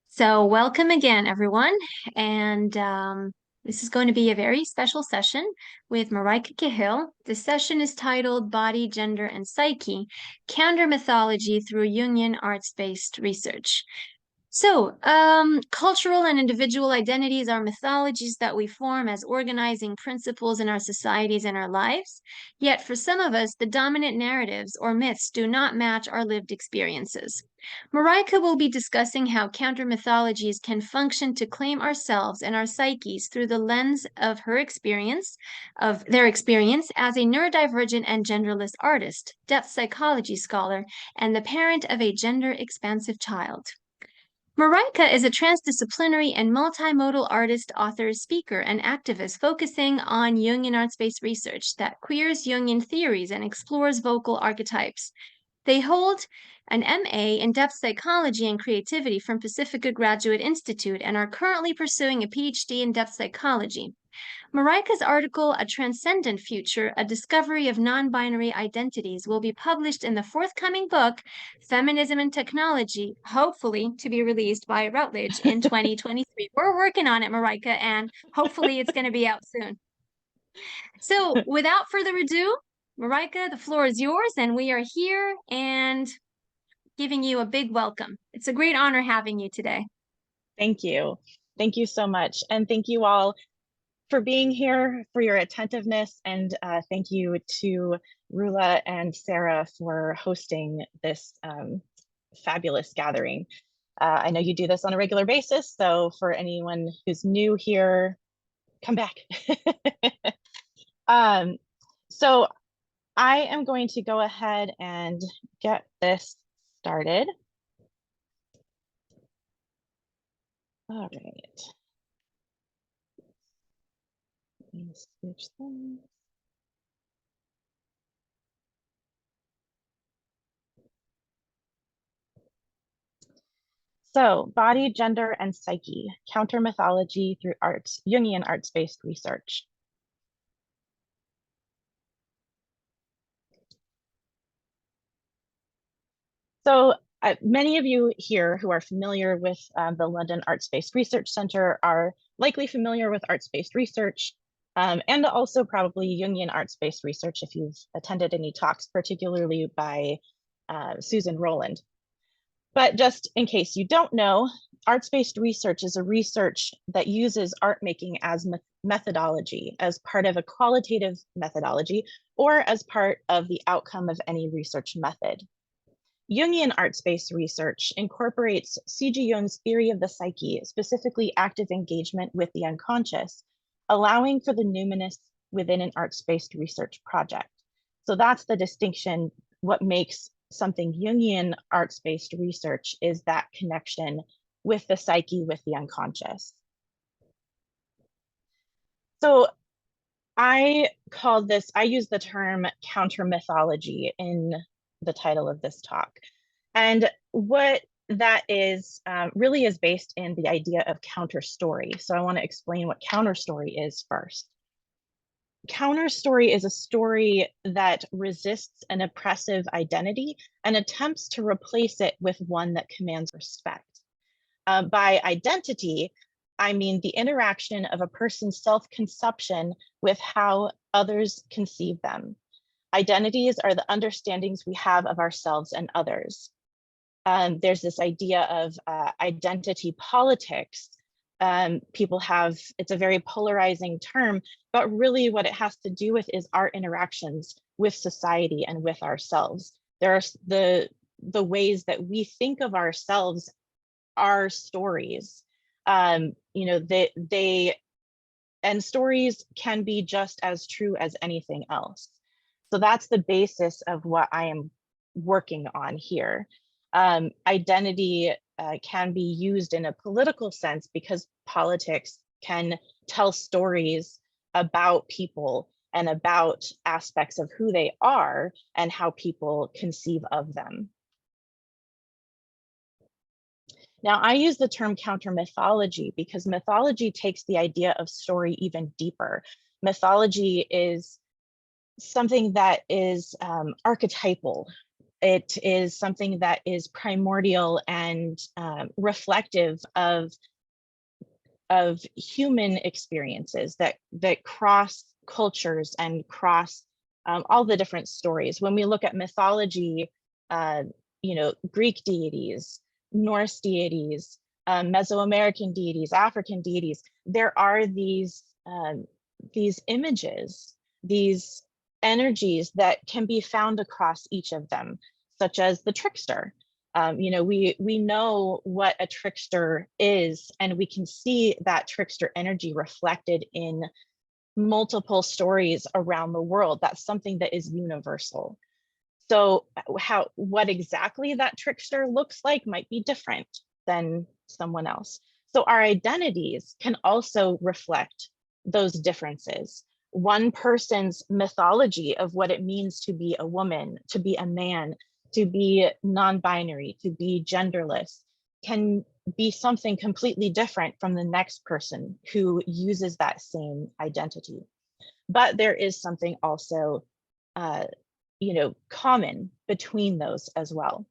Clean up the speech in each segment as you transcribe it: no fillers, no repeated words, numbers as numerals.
So welcome again, everyone. And this is going to be a very special session with Marieke Cahill. The session is titled Body, Gender, and Psyche, Countermythology Through Jungian Arts-Based Research. So, cultural and individual identities are mythologies that we form as organizing principles in our societies and our lives. Yet for some of us, the dominant narratives or myths do not match our lived experiences. Marieke will be discussing how counter-mythologies can function to claim ourselves and our psyches through the lens of their experience as a neurodivergent and genderless artist, depth psychology scholar, and the parent of a gender-expansive child. Marieke is a transdisciplinary and multi-modal artist, author, speaker, and activist focusing on Jungian arts-based research that queers Jungian theories and explores vocal archetypes. They hold an MA in depth psychology and creativity from Pacifica Graduate Institute and are currently pursuing a Ph.D. in depth psychology. Marieke's article, A Transcendent Future, A Discovery of Nonbinary Identities, will be published in the forthcoming book, Feminism and Technology, hopefully to be released by Routledge in 2023. We're working on it, Marieke, and hopefully it's going to be out soon. So without further ado, Marieke, the floor is yours, and we are here and giving you a big welcome. It's a great honor having you today. Thank you. Thank you so much. And thank you all for being here, for your attentiveness, and thank you to Rula and Sarah for hosting this fabulous gathering. I know you do this on a regular basis, so for anyone who's new here, come back. So I am going to go ahead and get this started. All right. Let me switch them. So, body, gender, and psyche, counter-mythology through arts, Jungian arts-based research. So, many of you here who are familiar with the London Arts-Based Research Centre are likely familiar with arts-based research, and also probably Jungian arts-based research if you've attended any talks, particularly by Susan Rowland. But just in case you don't know, arts-based research is a research that uses art making as methodology, as part of a qualitative methodology, or as part of the outcome of any research method. Jungian arts-based research incorporates C.G. Jung's theory of the psyche, specifically active engagement with the unconscious, allowing for the numinous within an arts-based research project. So that's the distinction. What makes something Jungian arts-based research is that connection with the psyche, with the unconscious. So I use the term counter-mythology in the title of this talk. And what that is really is based in the idea of counter story. So I want to explain what counter story is first. Counter story is a story that resists an oppressive identity and attempts to replace it with one that commands respect. By identity, I mean the interaction of a person's self-conception with how others conceive them. Identities are the understandings we have of ourselves and others. There's this idea of identity politics. It's a very polarizing term, but really what it has to do with is our interactions with society and with ourselves. There are the ways that we think of ourselves are stories. And stories can be just as true as anything else. So that's the basis of what I am working on here. Identity can be used in a political sense because politics can tell stories about people and about aspects of who they are and how people conceive of them. Now, I use the term counter-mythology because mythology takes the idea of story even deeper. Mythology is something that is archetypal. It is something that is primordial and reflective of human experiences that cross cultures and cross all the different stories. When we look at mythology, Greek deities, Norse deities, Mesoamerican deities, African deities, there are these images, these energies that can be found across each of them, such as the trickster. We know what a trickster is, and we can see that trickster energy reflected in multiple stories around the world. That's something that is universal. So what exactly that trickster looks like might be different than someone else. So our identities can also reflect those differences. One person's mythology of what it means to be a woman, to be a man, to be non-binary, to be genderless, can be something completely different from the next person who uses that same identity. But there is something also common between those as well.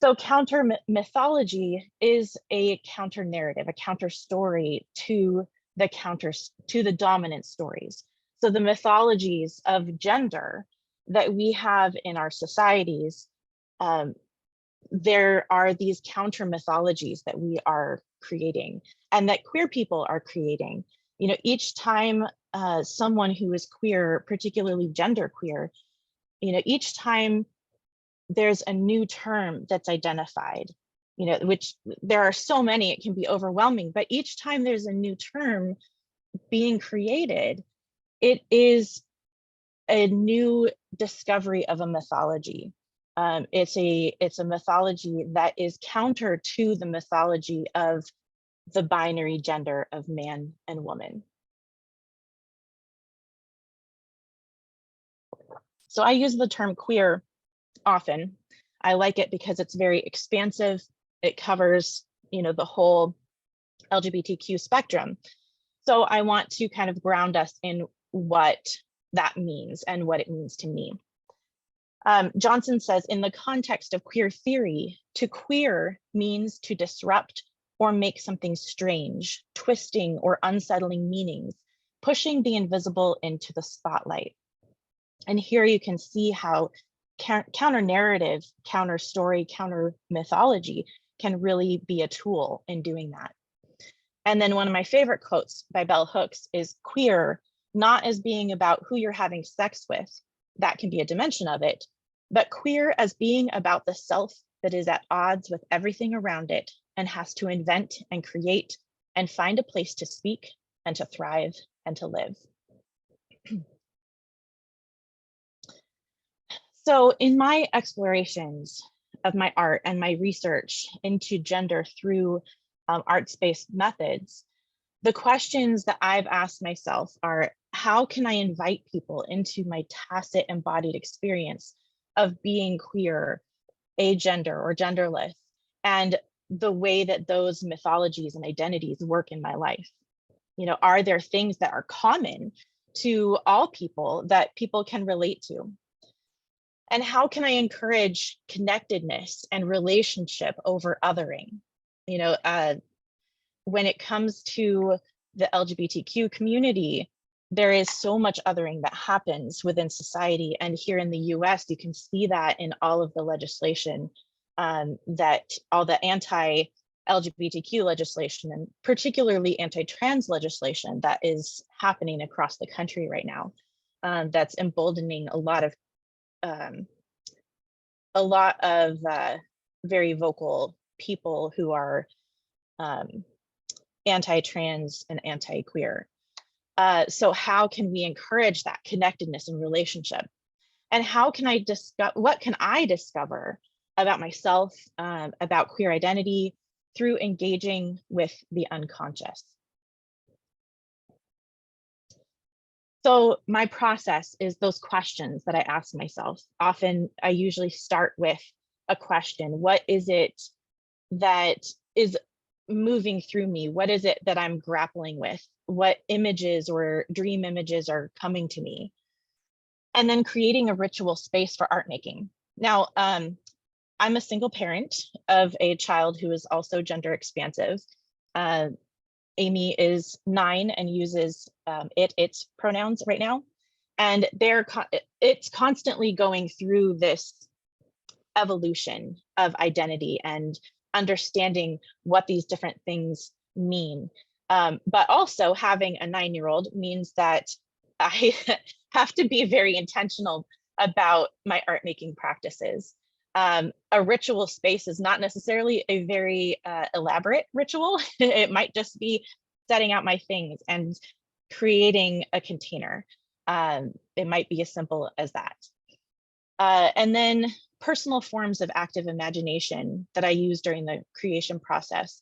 So counter mythology is a counter narrative, a counter story to the dominant stories. So the mythologies of gender that we have in our societies, there are these counter mythologies that we are creating and that queer people are creating. Each time someone who is queer, particularly genderqueer, each time there's a new term that's identified, which there are so many, it can be overwhelming, but each time there's a new term being created, it is a new discovery of a mythology. It's a mythology that is counter to the mythology of the binary gender of man and woman. So I use the term queer often. I like it because it's very expansive. It covers, the whole LGBTQ spectrum. So I want to kind of ground us in what that means and what it means to me. Johnson says, in the context of queer theory, to queer means to disrupt or make something strange, twisting or unsettling meanings, pushing the invisible into the spotlight. And here you can see how counter narrative, counter story, counter mythology can really be a tool in doing that. And then one of my favorite quotes by Bell Hooks is queer, not as being about who you're having sex with, that can be a dimension of it, but queer as being about the self that is at odds with everything around it and has to invent and create and find a place to speak and to thrive and to live. So in my explorations of my art and my research into gender through arts-based methods, the questions that I've asked myself are, how can I invite people into my tacit embodied experience of being queer, agender, or genderless, and the way that those mythologies and identities work in my life? Are there things that are common to all people that people can relate to? And how can I encourage connectedness and relationship over othering? When it comes to the LGBTQ community, there is so much othering that happens within society. And here in the US, you can see that in all of the legislation, that all the anti-LGBTQ legislation and particularly anti-trans legislation that is happening across the country right now, that's emboldening a lot of very vocal people who are anti-trans and anti-queer. So how can we encourage that connectedness and relationship? And how can I what can I discover about myself, about queer identity, through engaging with the unconscious? So my process is those questions that I ask myself. Often I usually start with a question. What is it that is moving through me? What is it that I'm grappling with? What images or dream images are coming to me? And then creating a ritual space for art making. Now, I'm a single parent of a child who is also gender expansive. Amy is 9 and uses its pronouns right now. And it's constantly going through this evolution of identity and understanding what these different things mean. But also having a 9-year-old means that I have to be very intentional about my art making practices. A ritual space is not necessarily a very elaborate ritual. It might just be setting out my things and creating a container. It might be as simple as that. And then personal forms of active imagination that I use during the creation process.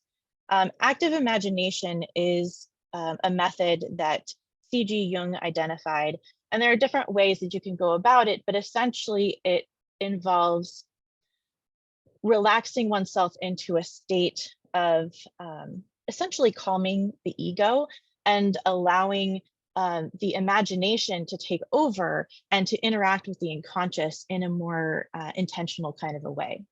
Active imagination is a method that C.G. Jung identified, and there are different ways that you can go about it, but essentially it involves relaxing oneself into a state of essentially calming the ego and allowing the imagination to take over and to interact with the unconscious in a more intentional kind of a way.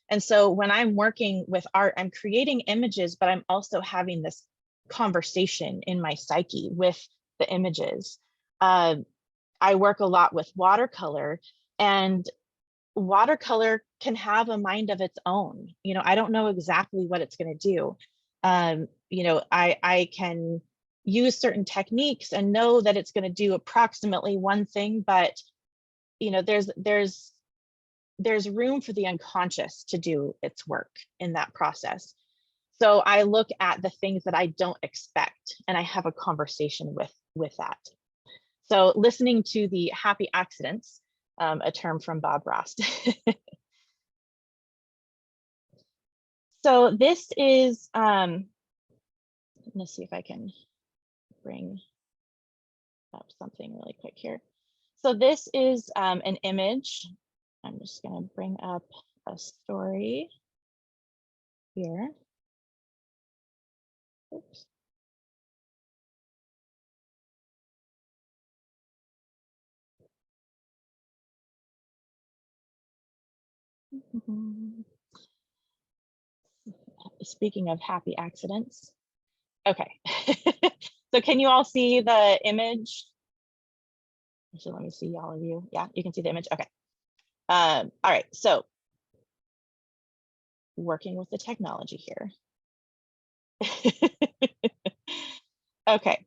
And so when I'm working with art, I'm creating images, but I'm also having this conversation in my psyche with the images. I work a lot with watercolor, and watercolor can have a mind of its own. You know, I don't know exactly what it's going to do. You know, I can use certain techniques and know that it's going to do approximately one thing, but you know, there's room for the unconscious to do its work in that process. So I look at the things that I don't expect and I have a conversation with that. So listening to the happy accidents, a term from Bob Ross. So this is, let's see if I can bring up something really quick here. So this is an image. I'm just going to bring up a story here. Oops. Speaking of happy accidents. Okay. So can you all see the image? Actually, let me see all of you. Yeah, you can see the image. Okay. All right. So working with the technology here. Okay.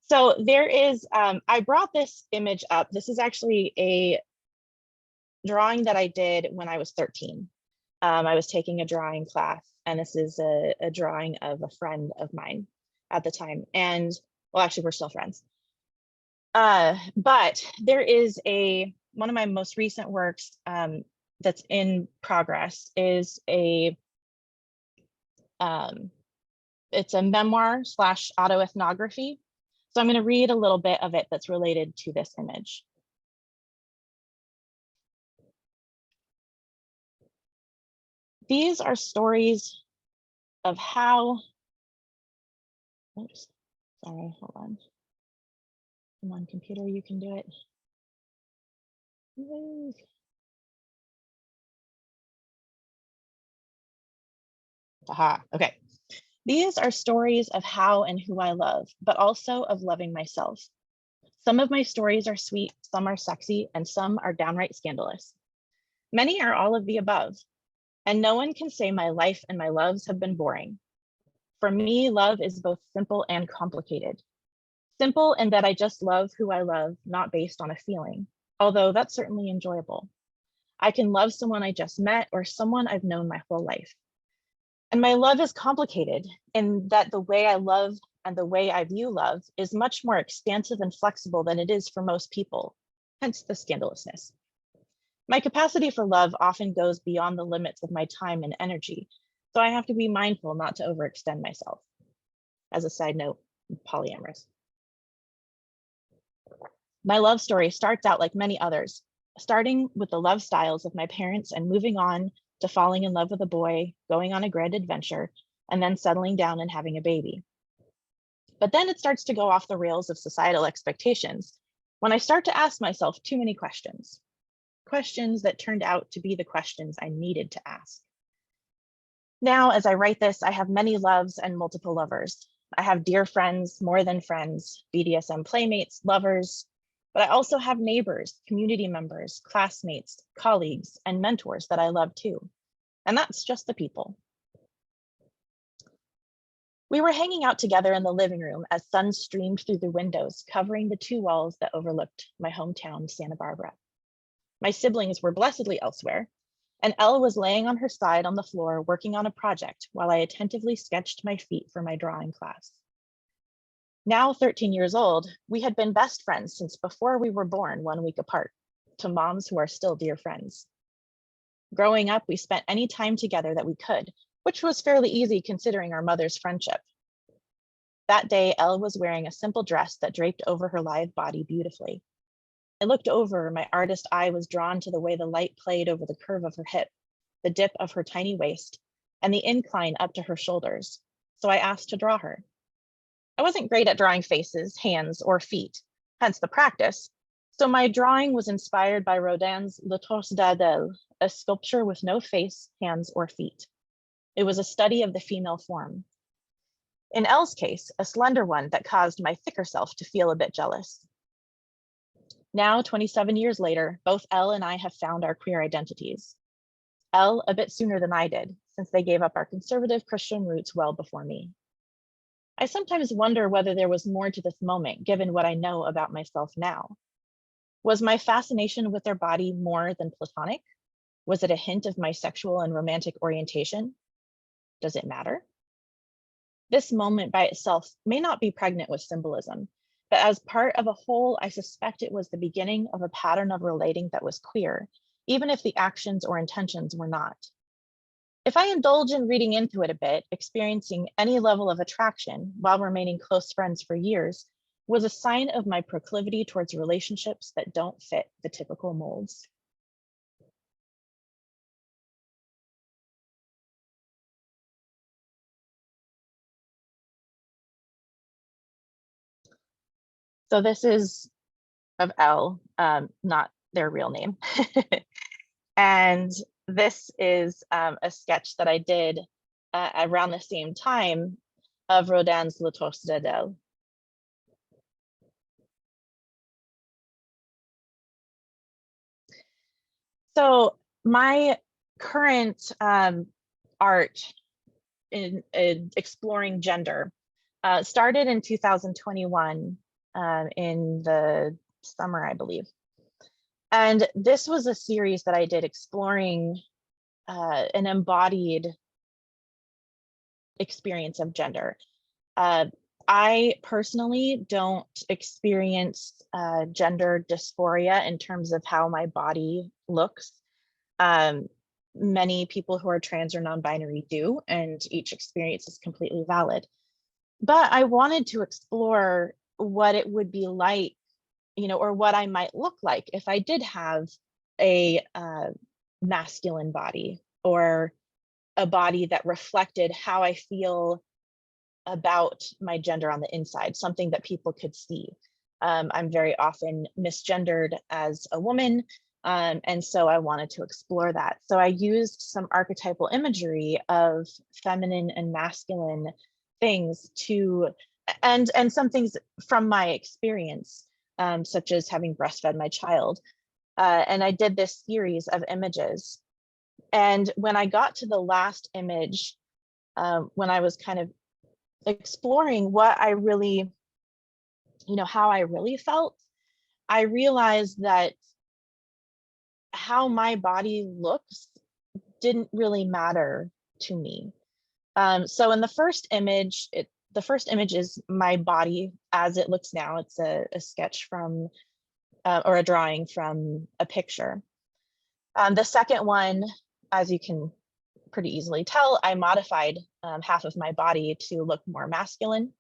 So there is, I brought this image up. This is actually a drawing that I did when I was 13. I was taking a drawing class, and this is a drawing of a friend of mine at the time. And well, actually, we're still friends. But there is one of my most recent works that's in progress is it's a memoir / autoethnography. So I'm going to read a little bit of it that's related to this image. These are stories of how, oops, sorry, hold on. Come on, computer, you can do it. Move. Aha, okay. These are stories of how and who I love, but also of loving myself. Some of my stories are sweet, some are sexy, and some are downright scandalous. Many are all of the above, and no one can say my life and my loves have been boring. For me, love is both simple and complicated. Simple in that I just love who I love, not based on a feeling, although that's certainly enjoyable. I can love someone I just met or someone I've known my whole life. And my love is complicated in that the way I love and the way I view love is much more expansive and flexible than it is for most people, hence the scandalousness. My capacity for love often goes beyond the limits of my time and energy, so I have to be mindful not to overextend myself. As a side note, I'm polyamorous. My love story starts out like many others, starting with the love styles of my parents and moving on to falling in love with a boy, going on a grand adventure, and then settling down and having a baby. But then it starts to go off the rails of societal expectations when I start to ask myself too many questions. questions that turned out to be the questions I needed to ask. Now, as I write this, I have many loves and multiple lovers. I have dear friends, more than friends, BDSM playmates, lovers, but I also have neighbors, community members, classmates, colleagues, and mentors that I love too. And that's just the people. We were hanging out together in the living room as sun streamed through the windows, covering the 2 walls that overlooked my hometown, Santa Barbara. My siblings were blessedly elsewhere, and Elle was laying on her side on the floor working on a project while I attentively sketched my feet for my drawing class. Now 13 years old, we had been best friends since before we were born 1 week apart, to moms who are still dear friends. Growing up, we spent any time together that we could, which was fairly easy considering our mother's friendship. That day, Elle was wearing a simple dress that draped over her lithe body beautifully. I looked over, my artist eye was drawn to the way the light played over the curve of her hip, the dip of her tiny waist, and the incline up to her shoulders, so I asked to draw her. I wasn't great at drawing faces, hands, or feet, hence the practice, so my drawing was inspired by Rodin's Le Torse d'Adèle, a sculpture with no face, hands, or feet. It was a study of the female form. In Elle's case, a slender one that caused my thicker self to feel a bit jealous. Now, 27 years later, both Elle and I have found our queer identities. Elle a bit sooner than I did, since they gave up our conservative Christian roots well before me. I sometimes wonder whether there was more to this moment, given what I know about myself now. Was my fascination with their body more than platonic? Was it a hint of my sexual and romantic orientation? Does it matter? This moment by itself may not be pregnant with symbolism, but as part of a whole, I suspect it was the beginning of a pattern of relating that was queer, even if the actions or intentions were not. If I indulge in reading into it a bit, experiencing any level of attraction while remaining close friends for years was a sign of my proclivity towards relationships that don't fit the typical molds. So this is of Elle, not their real name. And this is a sketch that I did around the same time of Rodin's Le Torse d'Adèle. So my current art in exploring gender started in 2021 in the summer, I believe. And this was a series that I did exploring an embodied experience of gender. I personally don't experience gender dysphoria in terms of how my body looks. Many people who are trans or non-binary do, and each experience is completely valid. But I wanted to explore what it would be like, or what I might look like if I did have a masculine body, or a body that reflected how I feel about my gender on the inside, something that people could see. I'm very often misgendered as a woman, and so I wanted to explore that. So I used some archetypal imagery of feminine and masculine things and some things from my experience, such as having breastfed my child. And I did this series of images. And when I got to the last image, when I was kind of exploring what I really, how I really felt, I realized that how my body looks didn't really matter to me. So in the first image, the first image is my body as it looks now. It's a sketch from, or a drawing from a picture. The second one, as you can pretty easily tell, I modified half of my body to look more masculine,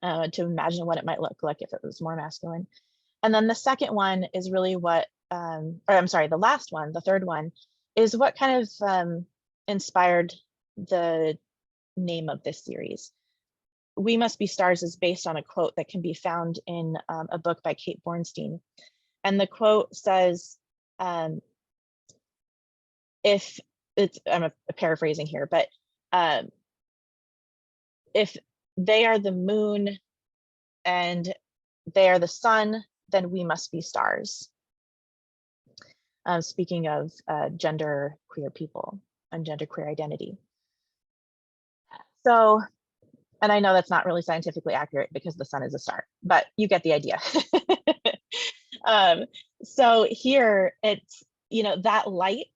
to imagine what it might look like if it was more masculine. And then the second one is really what, or I'm sorry, the last one, the third one, is what kind of inspired the name of this series. We Must Be Stars is based on a quote that can be found in a book by Kate Bornstein. And the quote says, if it's, I'm paraphrasing here, but if they are the moon and they are the sun, then we must be stars. Speaking of gender queer people and gender queer identity. So, and I know that's not really scientifically accurate because the sun is a star, but you get the idea. So here it's, that light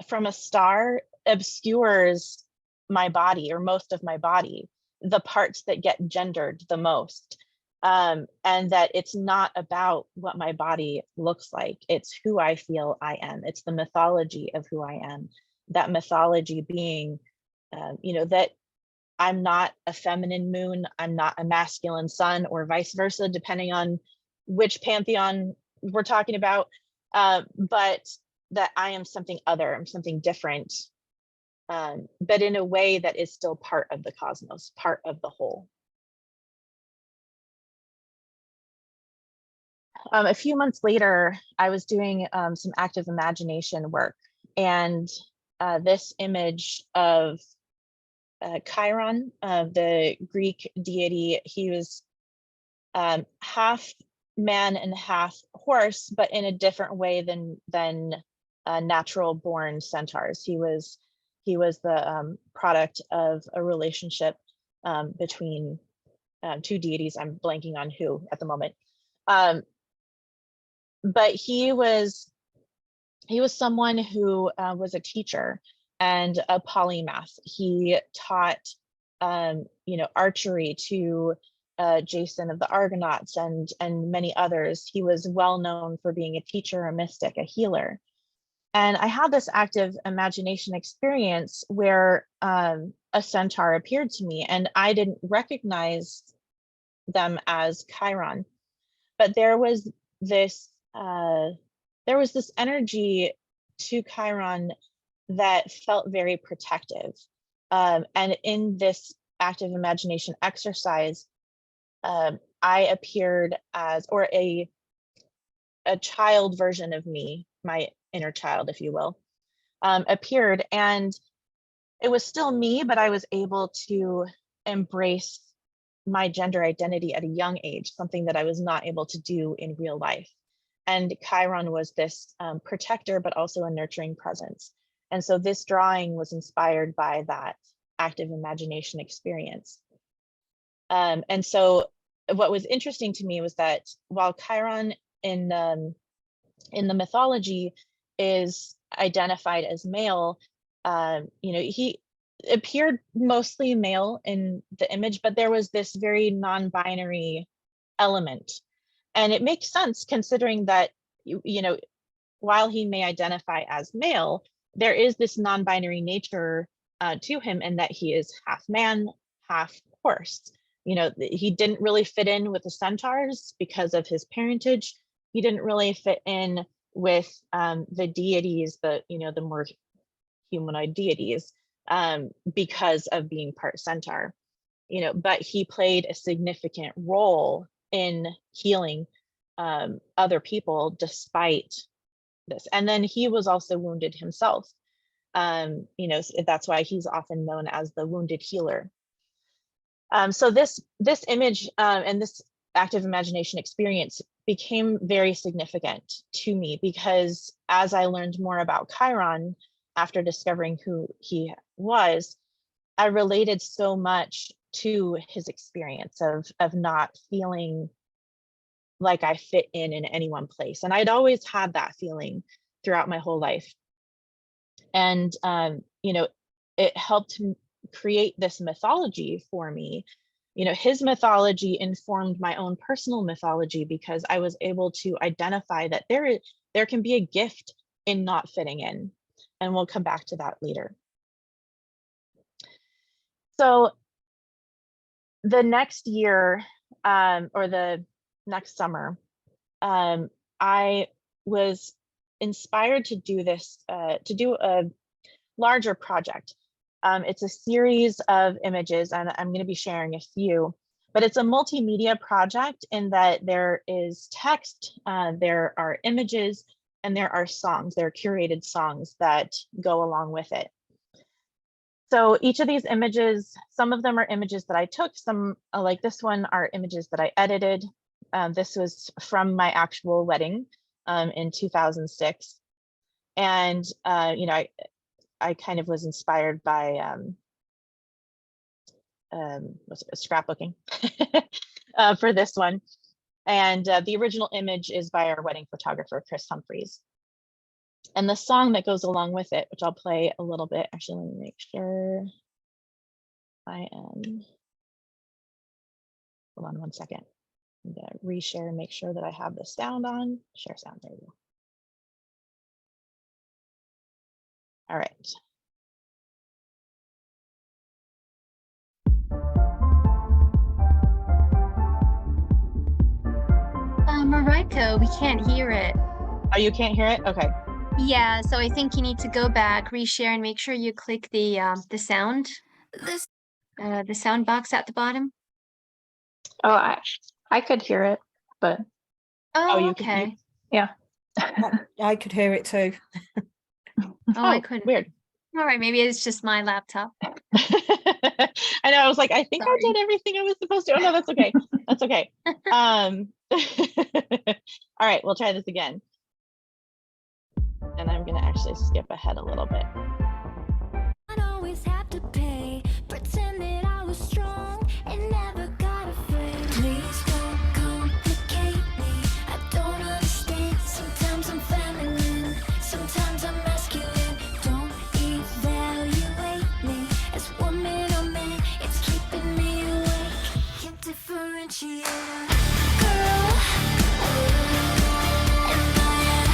from a star obscures my body or most of my body, the parts that get gendered the most. And that it's not about what my body looks like. It's who I feel I am. It's the mythology of who I am. That mythology being, that I'm not a feminine moon, I'm not a masculine sun, or vice versa, depending on which pantheon we're talking about. But that I am something other, I'm something different, but in a way that is still part of the cosmos, part of the whole. A few months later, I was doing some active imagination work, and this image of Chiron, the Greek deity, he was half man and half horse, but in a different way than natural born centaurs. He was the product of a relationship between two deities. I'm blanking on who at the moment. But he was someone who was a teacher and a polymath. He taught, archery to Jason of the Argonauts and many others. He was well known for being a teacher, a mystic, a healer. And I had this active imagination experience where a centaur appeared to me, and I didn't recognize them as Chiron, but there was this energy to Chiron that felt very protective. And in this active imagination exercise, I appeared as, or a child version of me, my inner child, if you will, appeared, and it was still me, but I was able to embrace my gender identity at a young age, something that I was not able to do in real life. And Chiron was this protector, but also a nurturing presence. And so this drawing was inspired by that active imagination experience. And so what was interesting to me was that while Chiron in the mythology is identified as male, he appeared mostly male in the image, but there was this very non-binary element. And it makes sense considering that, while he may identify as male, there is this non-binary nature to him, and that he is half man, half horse. He didn't really fit in with the centaurs because of his parentage. He didn't really fit in with the deities, the more humanoid deities, because of being part centaur. But he played a significant role in healing other people despite this. And then he was also wounded himself. That's why he's often known as the wounded healer. So this image and this active imagination experience became very significant to me, because as I learned more about Chiron after discovering who he was, I related so much to his experience of not feeling like I fit in any one place. And I'd always had that feeling throughout my whole life. And, it helped create this mythology for me. His mythology informed my own personal mythology, because I was able to identify that there can be a gift in not fitting in. And we'll come back to that later. So the next year, or the next summer, I was inspired to do this, to do a larger project. It's a series of images, and I'm going to be sharing a few, but it's a multimedia project in that there is text, there are images, and there are songs, there are curated songs that go along with it. So each of these images, some of them are images that I took, some like this one are images that I edited. This was from my actual wedding in 2006. And, you know, I kind of was inspired by scrapbooking for this one. And the original image is by our wedding photographer, Chris Humphreys. And the song that goes along with it, which I'll play a little bit. Actually, let me make sure I am. Hold on one second. I'm gonna reshare and make sure that I have the sound on. Share sound, there we go. All right. Marieke, we can't hear it. Oh, you can't hear it? Okay. Yeah, so I think you need to go back, reshare, and make sure you click the sound, the sound box at the bottom. Oh, I could hear it, but Oh, you okay. yeah. I could hear it too. Oh, I couldn't. Weird. All right, maybe it's just my laptop. I know, I was like, I think Sorry. I did everything I was supposed to. Oh no, that's okay. That's okay. All right, we'll try this again. And I'm gonna actually skip ahead a little bit. I'd always have to pay, pretend that I was strong and never got afraid. Please don't complicate me, I don't understand. Sometimes I'm feminine, sometimes I'm masculine. Don't evaluate me as woman or man, it's keeping me awake. Can't differentiate a girl. Am I a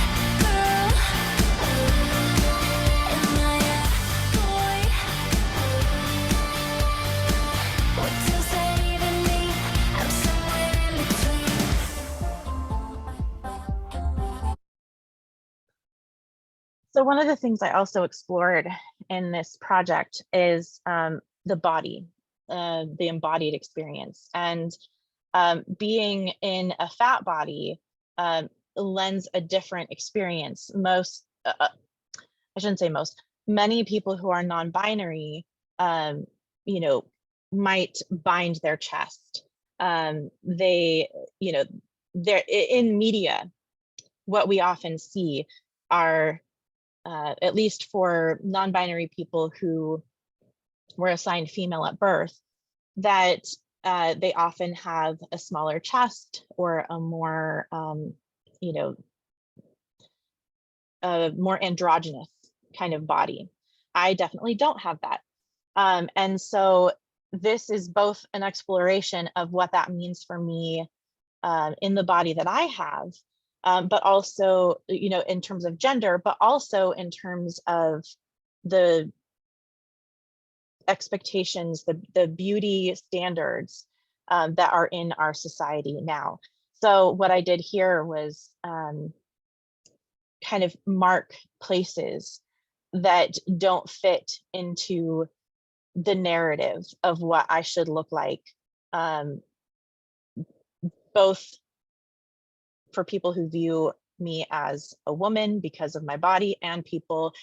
girl? Am I a boy? What does that even mean? I'm somewhere in between. So one of the things I also explored in this project is the body, the embodied experience. And being in a fat body lends a different experience. I shouldn't say most, many people who are non-binary, you know, might bind their chest. They, you know, they're in media, what we often see are, at least for non-binary people who were assigned female at birth, that they often have a smaller chest or a more, you know, a more androgynous kind of body. I definitely don't have that. And so this is both an exploration of what that means for me in the body that I have, but also, you know, in terms of gender, but also in terms of the expectations, the beauty standards that are in our society now. So what I did here was kind of mark places that don't fit into the narrative of what I should look like, both for people who view me as a woman because of my body and people,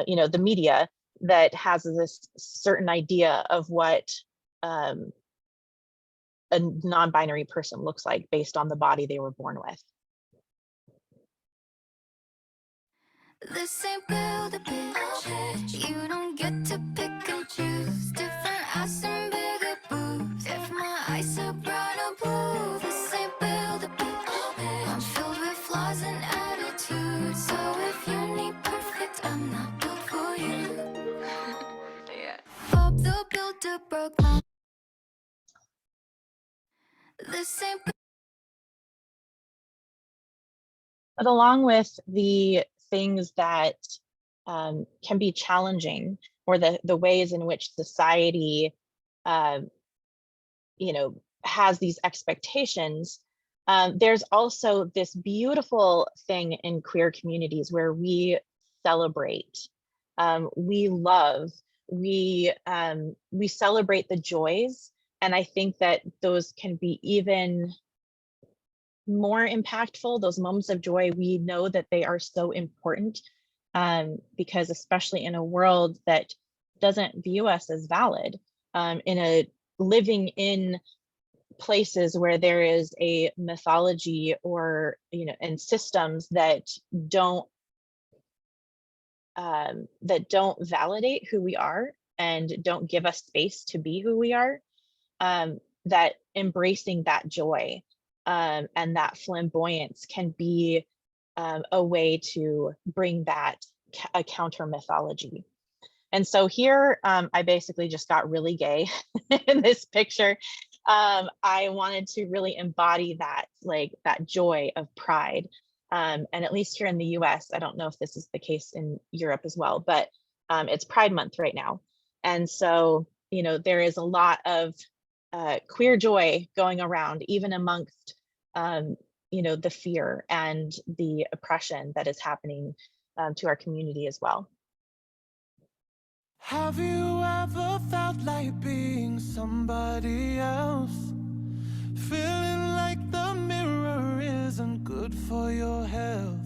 you know, the media that has this certain idea of what a non-binary person looks like based on the body they were born with. This ain't build a bitch. You don't get to pick and choose. Different ass and bigger boobs. If my eyes are brown or blue, this ain't build a bitch. I'm filled with flaws and attitudes. So if you need perfect, I'm not built for you. Yeah. Bob the Builder broke my. This ain't. But along with the things that can be challenging, or the ways in which society, you know, has these expectations, there's also this beautiful thing in queer communities where we celebrate, we love, we celebrate the joys, and I think that those can be even more impactful, those moments of joy, we know that they are so important, because especially in a world that doesn't view us as valid, in a living in places where there is a mythology or, and systems that don't validate who we are and don't give us space to be who we are, that embracing that joy and that flamboyance can be a way to bring that a counter mythology. And so here, I basically just got really gay in this picture. I wanted to really embody that, like that joy of pride. And at least here in the US, I don't know if this is the case in Europe as well, but it's Pride Month right now. And so, there is a lot of queer joy going around, even amongst, the fear and the oppression that is happening to our community as well. Have you ever felt like being somebody else? Feeling like the mirror isn't good for your health?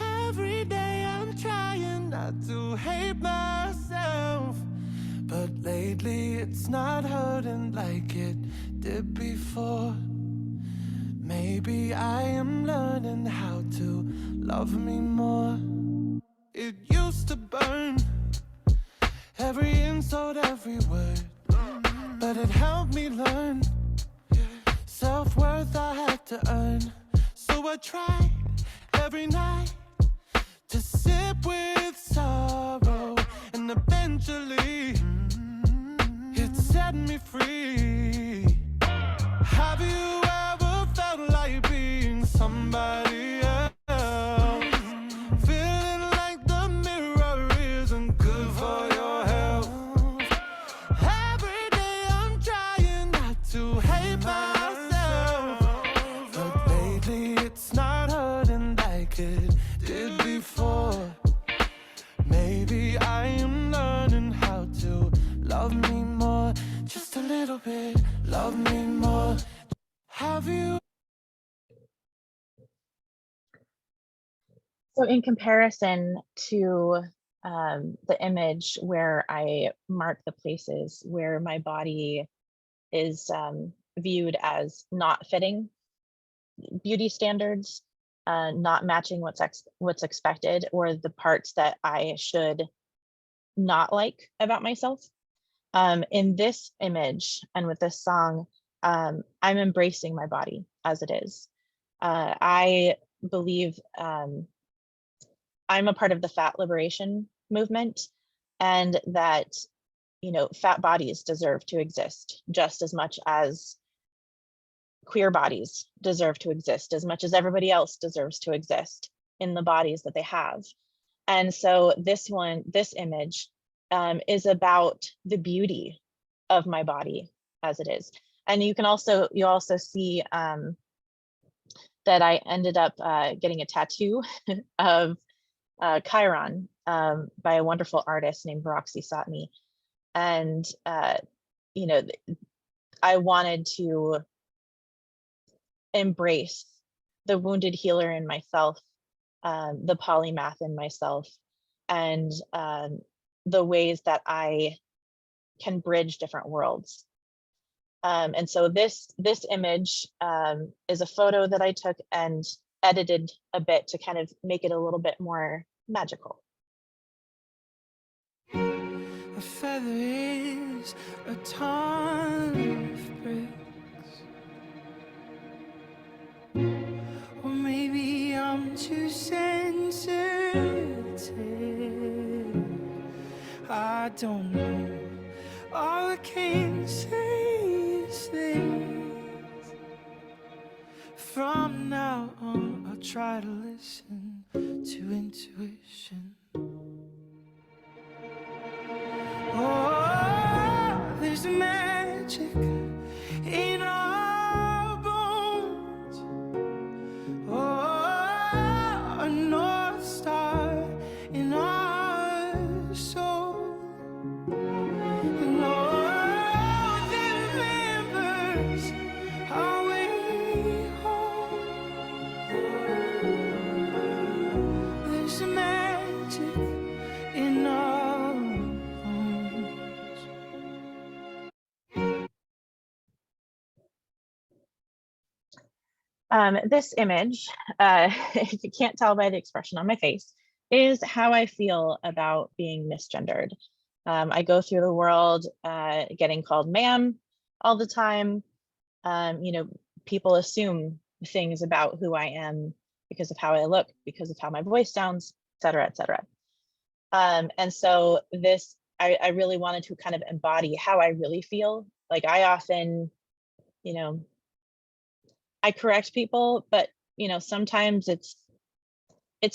Every day I'm trying not to hate myself, but lately it's not hurting like it did before. Maybe I am learning how to love me more. It used to burn, every insult, every word, but it helped me learn self-worth I had to earn. So I tried every night to sip with sorrow, and eventually it set me free. Have you ever felt like being somebody else? Feeling like the mirror isn't good for your health? Every day I'm trying not to hate myself, but lately it's not hurting like it did before. Maybe I am learning how to love me more, just a little bit, love me more. Have you? So in comparison to the image where I mark the places where my body is viewed as not fitting beauty standards, not matching what's expected, or the parts that I should not like about myself. In this image and with this song, I'm embracing my body as it is. I believe I'm a part of the fat liberation movement, and that, fat bodies deserve to exist just as much as queer bodies deserve to exist, as much as everybody else deserves to exist in the bodies that they have. And so this image is about the beauty of my body as it is. And you also see that I ended up getting a tattoo of Chiron by a wonderful artist named Roxy Satmi. And, I wanted to embrace the wounded healer in myself, the polymath in myself, and the ways that I can bridge different worlds. And so this image is a photo that I took and edited a bit to kind of make it a little bit more magical. A feather is a ton of bricks, or maybe I'm too sensitive. I don't know. All I can say is this: from now on, I'll try to listen to intuition. Oh, there's magic in our bones. Oh, a north star in our soul. And oh, that remembers our way home. This image, if you can't tell by the expression on my face, is how I feel about being misgendered. I go through the world getting called ma'am all the time. You know, people assume things about who I am because of how I look, because of how my voice sounds, et cetera, et cetera. And so this, I really wanted to kind of embody how I really feel. Like I often, you know, I correct people, but you know, sometimes it's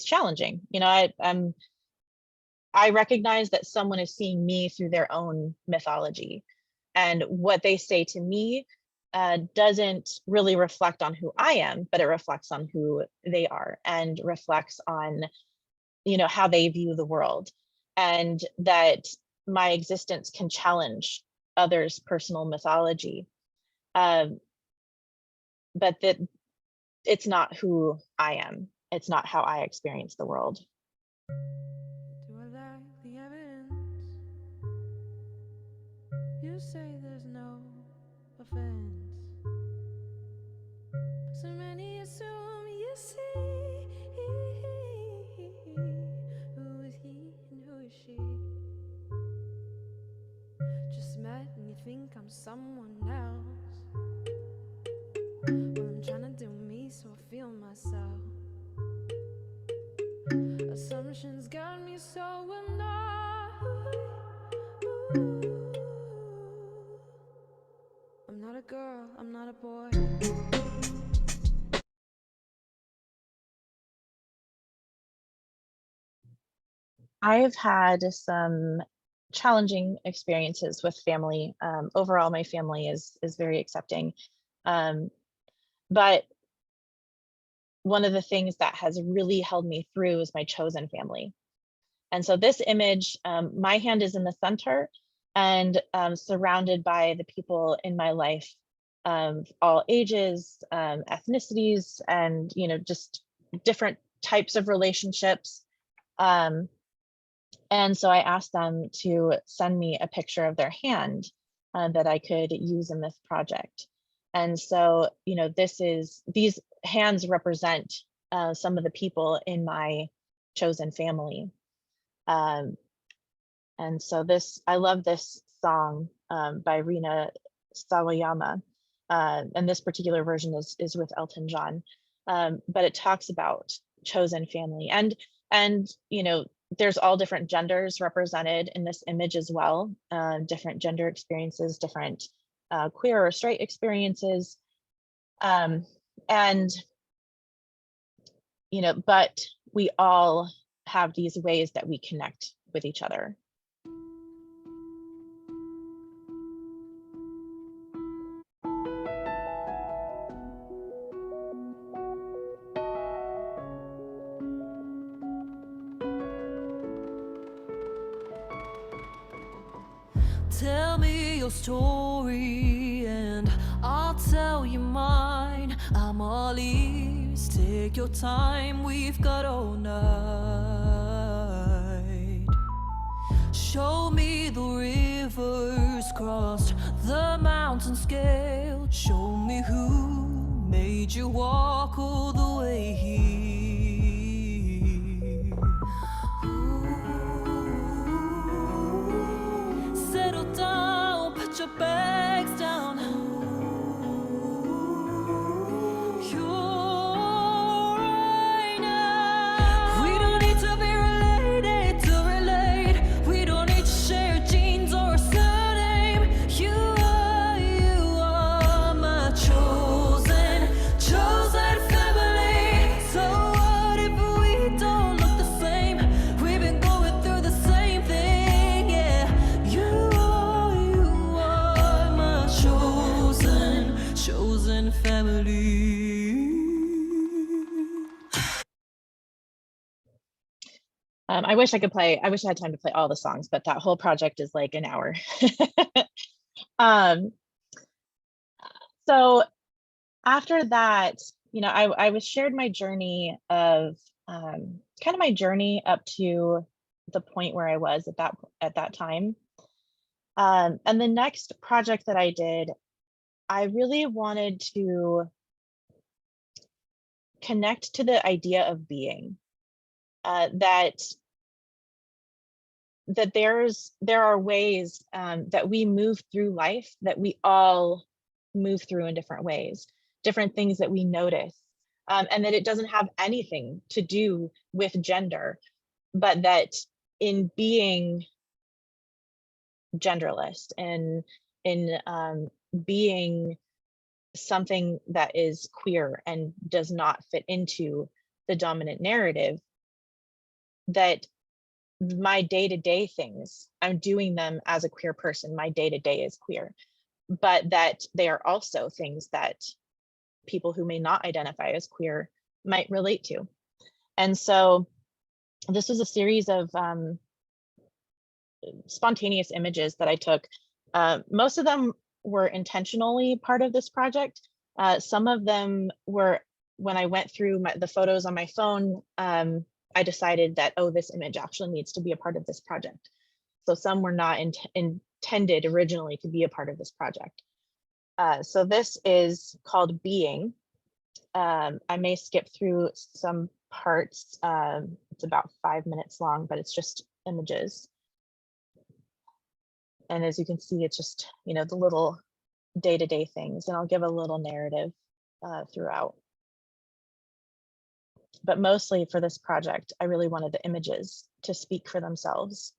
challenging. You know, I recognize that someone is seeing me through their own mythology, and what they say to me doesn't really reflect on who I am, but it reflects on who they are and reflects on, you know, how they view the world, and that my existence can challenge others' personal mythology. But that it's not who I am. It's not how I experience the world. Do I lack the evidence? You say there's no offense. So many assume you see. Who is he and who is she? Just met and you think I'm someone else. Well, I'm trying to do me so I feel myself. Assumptions got me so annoyed. I'm not a girl, I'm not a boy. I've had some challenging experiences with family. Overall, my family is very accepting. But one of the things that has really held me through is my chosen family. And so this image, my hand is in the center and surrounded by the people in my life of all ages, ethnicities, and you know, just different types of relationships. And so I asked them to send me a picture of their hand that I could use in this project. And so, you know, these hands represent some of the people in my chosen family. And so I love this song by Rina Sawayama. And this particular version is with Elton John. But it talks about chosen family, and you know, there's all different genders represented in this image as well, different gender experiences, different queer or straight experiences. And, you know, but we all have these ways that we connect with each other. Tell me your story and I'll tell you mine. I'm all ears, take your time, we've got all night. Show me the rivers crossed, the mountains scaled. Show me who made you walk all the way here. Settle down, put your bags down. You're right now. We don't need to be related to relate. We don't need to share genes or a surname. You are my chosen family. So what if we don't look the same? We've been going through the same thing, yeah. You are my chosen family. I wish I had time to play all the songs, but that whole project is like an hour. So after that, you know, I was shared my journey of kind of my journey up to the point where I was at that time. And the next project that I did, I really wanted to connect to the idea of being, that there are ways that we move through life, that we all move through in different ways, different things that we notice, and that it doesn't have anything to do with gender, but that in being genderless and in being something that is queer and does not fit into the dominant narrative, that my day-to-day things, I'm doing them as a queer person, my day-to-day is queer, but that they are also things that people who may not identify as queer might relate to. And so this was a series of spontaneous images that I took. Most of them were intentionally part of this project. Some of them were, when I went through the photos on my phone, I decided that, oh, this image actually needs to be a part of this project. So some were not intended originally to be a part of this project. So this is called Being. I may skip through some parts. It's about 5 minutes long, but it's just images. And as you can see, it's just, you know, the little day-to-day things, and I'll give a little narrative throughout. But mostly for this project, I really wanted the images to speak for themselves.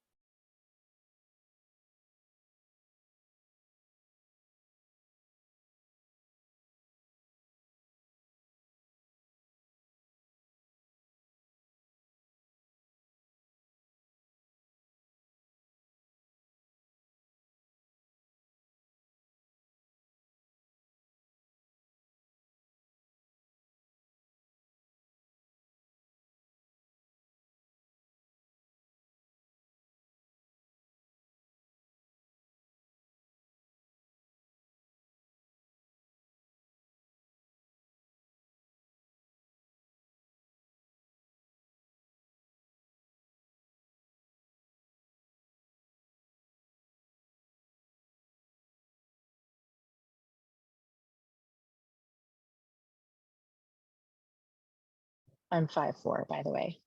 I'm 5'4", by the way.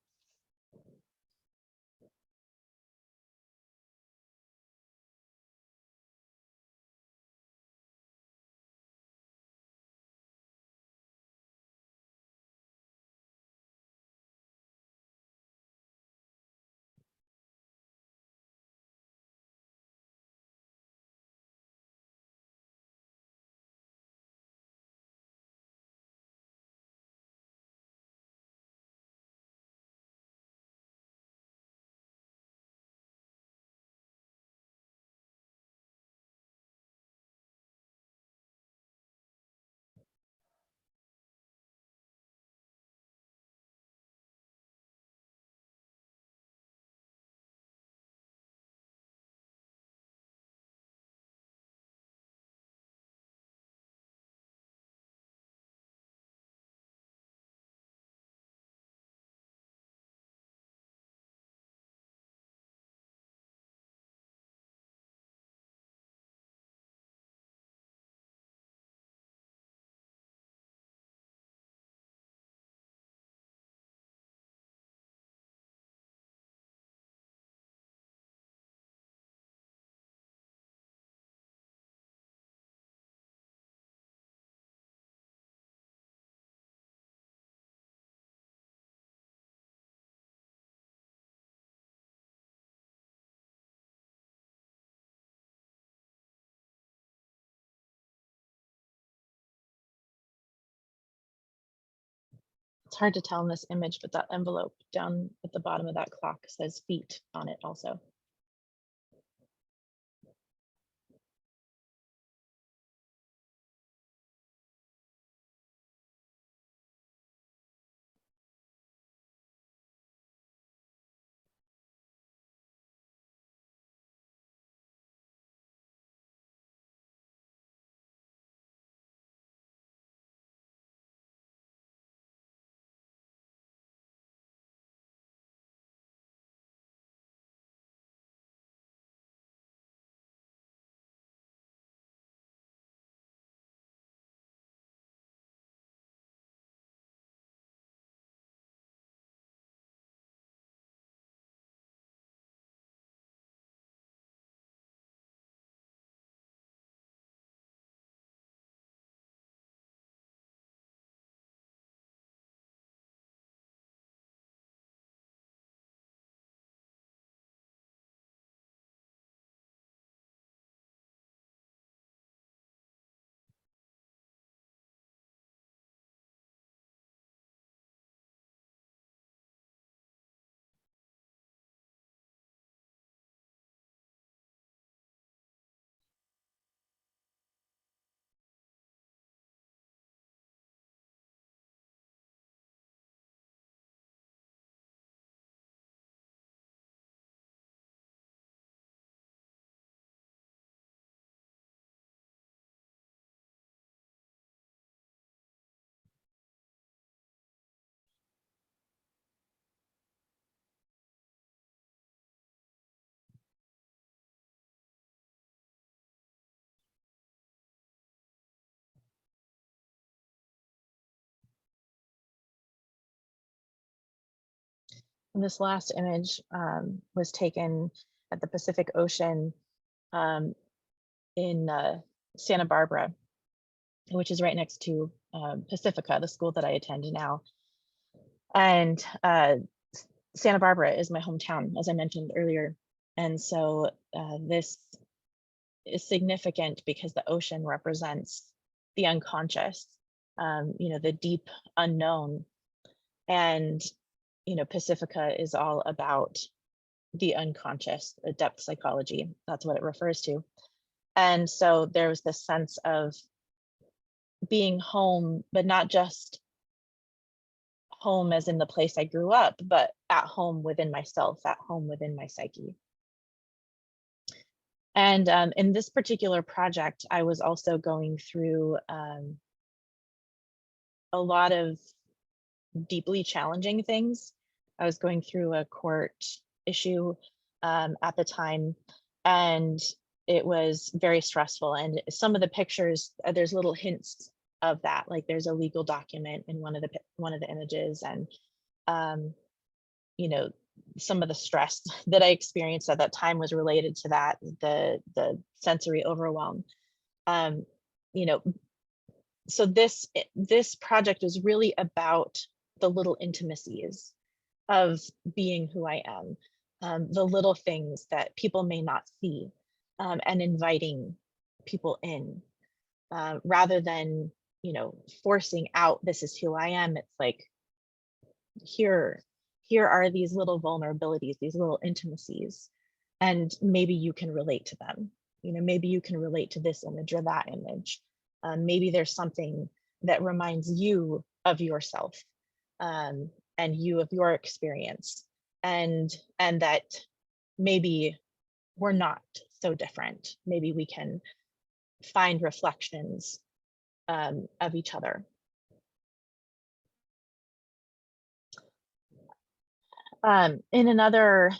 It's hard to tell in this image, but that envelope down at the bottom of that clock says feet on it also. This last image was taken at the Pacific Ocean in Santa Barbara, which is right next to Pacifica, the school that I attend now. And Santa Barbara is my hometown, as I mentioned earlier. And so this is significant because the ocean represents the unconscious, the deep unknown. And, Pacifica is all about the unconscious, the depth psychology. That's what it refers to. And so there was this sense of being home, but not just home as in the place I grew up, but at home within myself, at home within my psyche. And in this particular project, I was also going through a lot of deeply challenging things. I was going through a court issue at the time, and it was very stressful. And some of the pictures, there's little hints of that, like there's a legal document in one of the images, and some of the stress that I experienced at that time was related to that, the sensory overwhelm. So this project is really about the little intimacies of being who I am, the little things that people may not see, and inviting people in, rather than forcing out, this is who I am. It's like, here are these little vulnerabilities, these little intimacies, and maybe you can relate to them. Maybe you can relate to this image or that image. Maybe there's something that reminds you of yourself, and you of your experience, and that maybe we're not so different. Maybe we can find reflections of each other. In another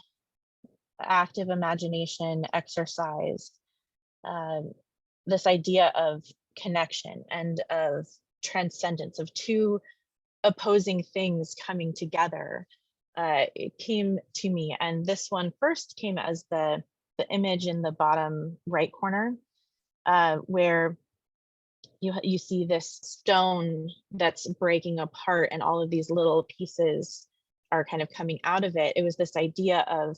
active imagination exercise, this idea of connection and of transcendence, of two opposing things coming together, it came to me. And this one first came as the image in the bottom right corner, where you see this stone that's breaking apart and all of these little pieces are kind of coming out of it. It was this idea of,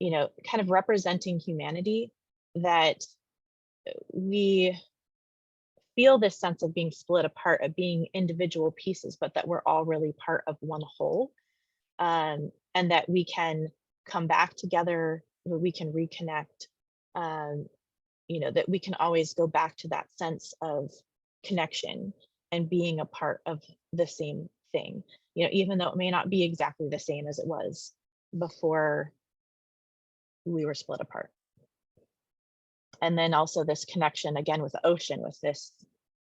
kind of representing humanity, that we feel this sense of being split apart, of being individual pieces, but that we're all really part of one whole, and that we can come back together, we can reconnect, that we can always go back to that sense of connection and being a part of the same thing, even though it may not be exactly the same as it was before we were split apart. And then also this connection again with the ocean,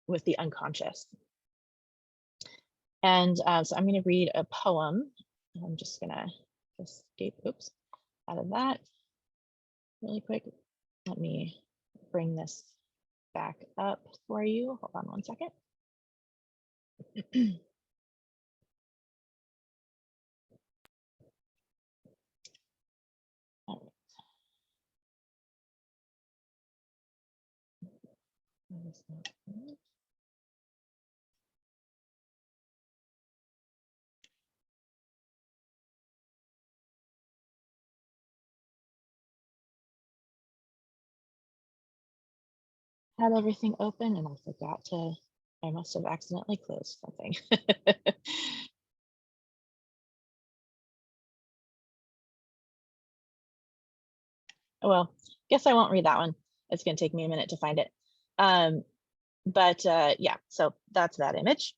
with the unconscious. And so I'm going to read a poem. I'm just going to escape, out of that really quick. Let me bring this back up for you. Hold on one second. All right. Had everything open and I forgot to, I must have accidentally closed something. Well, guess I won't read that one. It's going to take me a minute to find it. But yeah, so that's that image.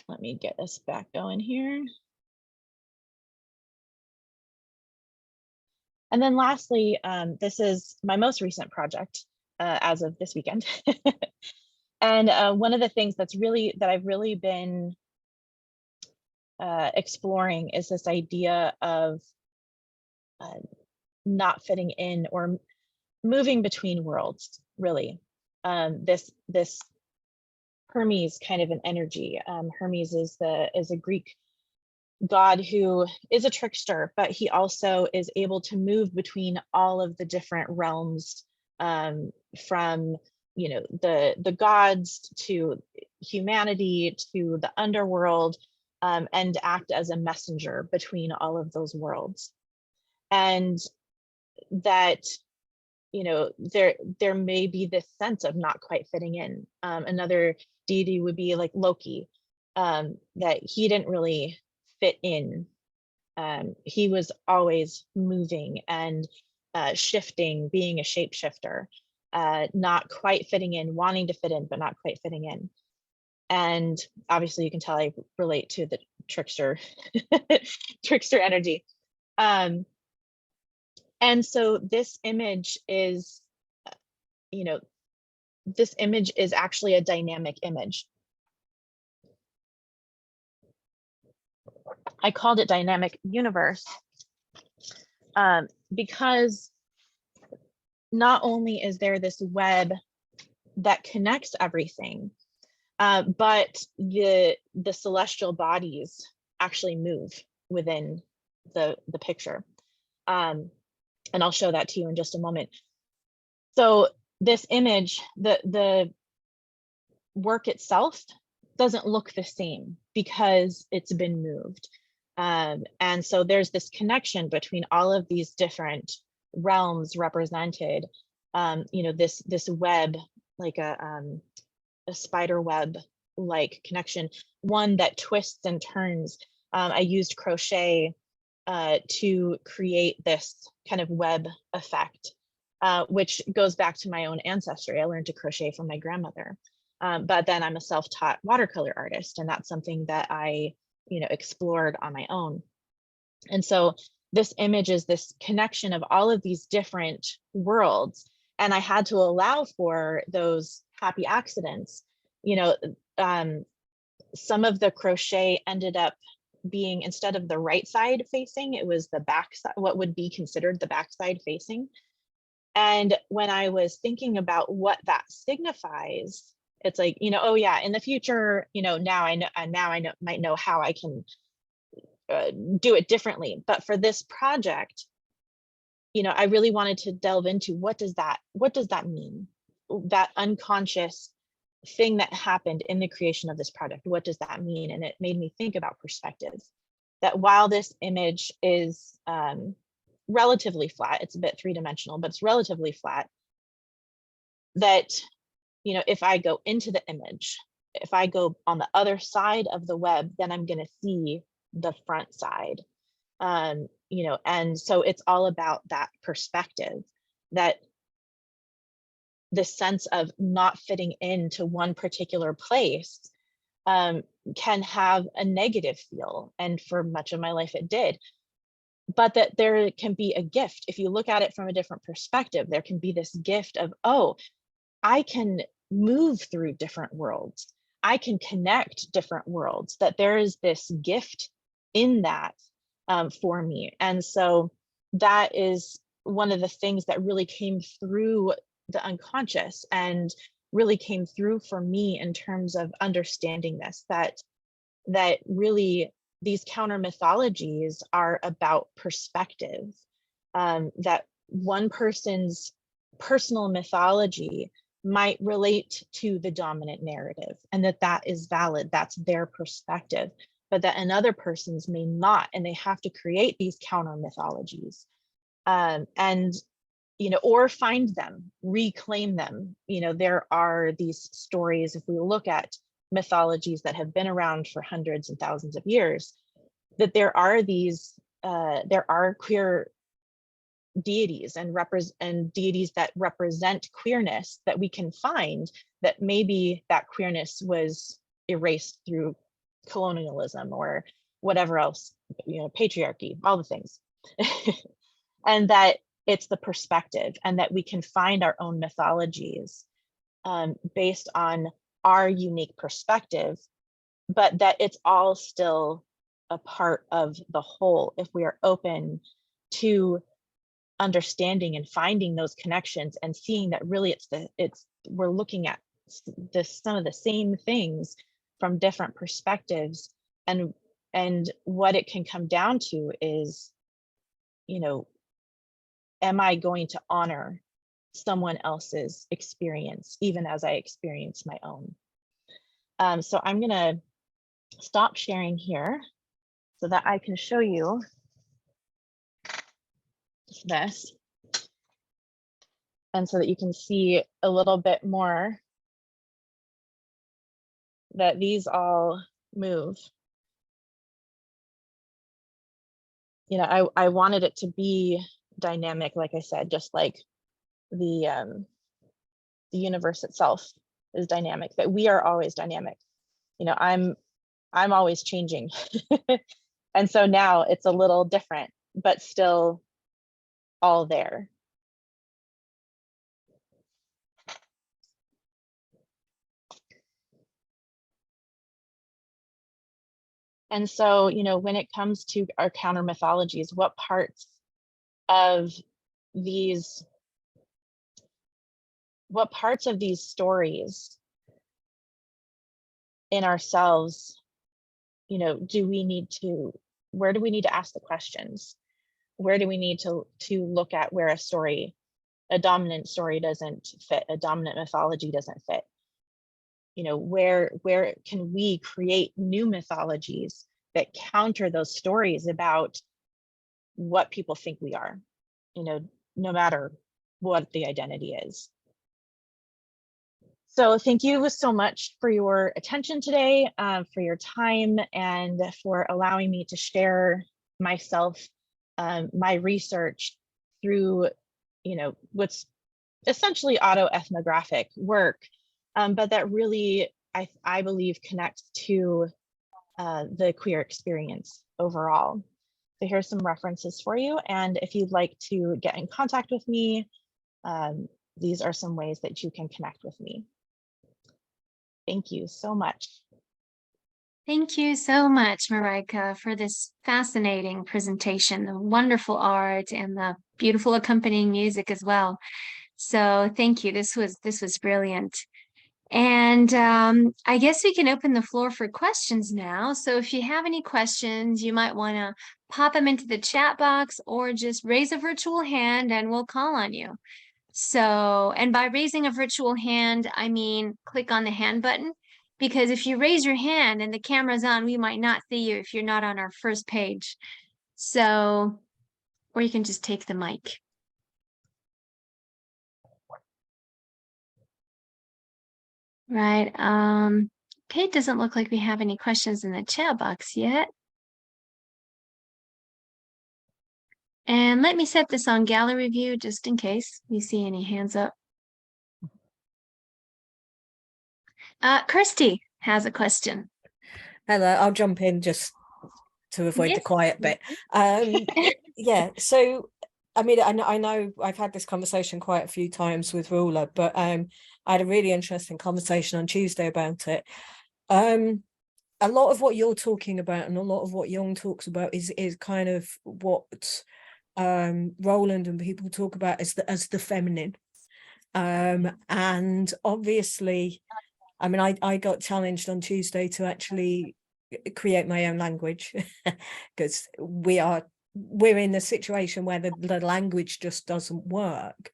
Let me get us back going here. And then lastly, this is my most recent project as of this weekend. And one of the things that I've really been exploring is this idea of not fitting in or moving between worlds, really. This Hermes kind of an energy. Hermes is a Greek god who is a trickster, but he also is able to move between all of the different realms, from the gods to humanity to the underworld, and act as a messenger between all of those worlds. And that there may be this sense of not quite fitting in. Another deity would be like Loki, that he didn't really fit in. He was always moving and shifting, being a shapeshifter, not quite fitting in, wanting to fit in, but not quite fitting in. And obviously you can tell I relate to the trickster, trickster energy. And so this image is, this image is actually a dynamic image. I called it dynamic universe because not only is there this web that connects everything, but the celestial bodies actually move within the picture. And I'll show that to you in just a moment. So this image, the work itself doesn't look the same because it's been moved. And so there's this connection between all of these different realms represented, this web, like a spider web like connection, one that twists and turns. I used crochet to create this kind of web effect, which goes back to my own ancestry. I learned to crochet from my grandmother, but then I'm a self-taught watercolor artist, and that's something that I explored on my own. And so this image is this connection of all of these different worlds, and I had to allow for those happy accidents. Some of the crochet ended up being, instead of the right side facing, it was the back side, what would be considered the back side facing. And when I was thinking about what that signifies, it's like, oh yeah, in the future, now I know, might know how I can do it differently. But for this project, I really wanted to delve into what does that mean? That unconscious thing that happened in the creation of this project, what does that mean? And it made me think about perspective, that while this image is relatively flat, it's a bit three-dimensional, but it's relatively flat, that if I go into the image, if I go on the other side of the web, then I'm going to see the front side. And so it's all about that perspective, that the sense of not fitting into one particular place can have a negative feel. And for much of my life, it did. But that there can be a gift. If you look at it from a different perspective, there can be this gift of, oh, I can move through different worlds. I can connect different worlds, that there is this gift in that for me. And so that is one of the things that really came through the unconscious and really came through for me in terms of understanding this, that really these counter mythologies are about perspective, that one person's personal mythology might relate to the dominant narrative, and that is valid, that's their perspective, but that another person's may not, and they have to create these counter mythologies, and or find them, reclaim them. There are these stories, if we look at mythologies that have been around for hundreds and thousands of years, that there are queer deities and deities that represent queerness that we can find, that maybe that queerness was erased through colonialism or whatever else, patriarchy, all the things. And that it's the perspective, and that we can find our own mythologies based on our unique perspective, but that it's all still a part of the whole if we are open to understanding and finding those connections and seeing that really we're looking at some of the same things from different perspectives, and And what it can come down to is, you know, am I going to honor someone else's experience, even as I experience my own? So I'm going to stop sharing here so that I can show you this, and so that you can see a little bit more that these all move. You know, I wanted it to be dynamic, like I said, just like the universe itself is dynamic, that we are always dynamic. You know, I'm always changing. And so now it's a little different, but still all there. And so, you know, when it comes to our counter mythologies, what parts of these stories in ourselves, you know, where do we need to ask the questions? Where do we need to look at where a dominant story doesn't fit, a dominant mythology doesn't fit? You know, where can we create new mythologies that counter those stories about what people think we are, you know, no matter what the identity is. So thank you so much for your attention today, for your time, and for allowing me to share myself, my research through, you know, what's essentially autoethnographic work, but that really, I believe, connects to the queer experience overall. So here's some references for you. And if you'd like to get in contact with me, these are some ways that you can connect with me. Thank you so much. Thank you so much, Marieke, for this fascinating presentation, the wonderful art and the beautiful accompanying music as well. So thank you. This was brilliant. And I guess we can open the floor for questions now. So if you have any questions, you might want to pop them into the chat box or just raise a virtual hand and we'll call on you. So, and by raising a virtual hand, I mean, click on the hand button, because if you raise your hand and the camera's on, we might not see you if you're not on our first page. So, or you can just take the mic. Right. Okay, it doesn't look like we have any questions in the chat box yet. And let me set this on gallery view just in case you see any hands up. Kirsty has a question. Hello, I'll jump in just to avoid the quiet bit. Yeah, so I mean, I know I've had this conversation quite a few times with Routledge, but I had a really interesting conversation on Tuesday about it. A lot of what you're talking about and a lot of what Jung talks about is kind of what Roland and people talk about as the feminine. And obviously, I mean, I got challenged on Tuesday to actually create my own language because we're in a situation where the language just doesn't work.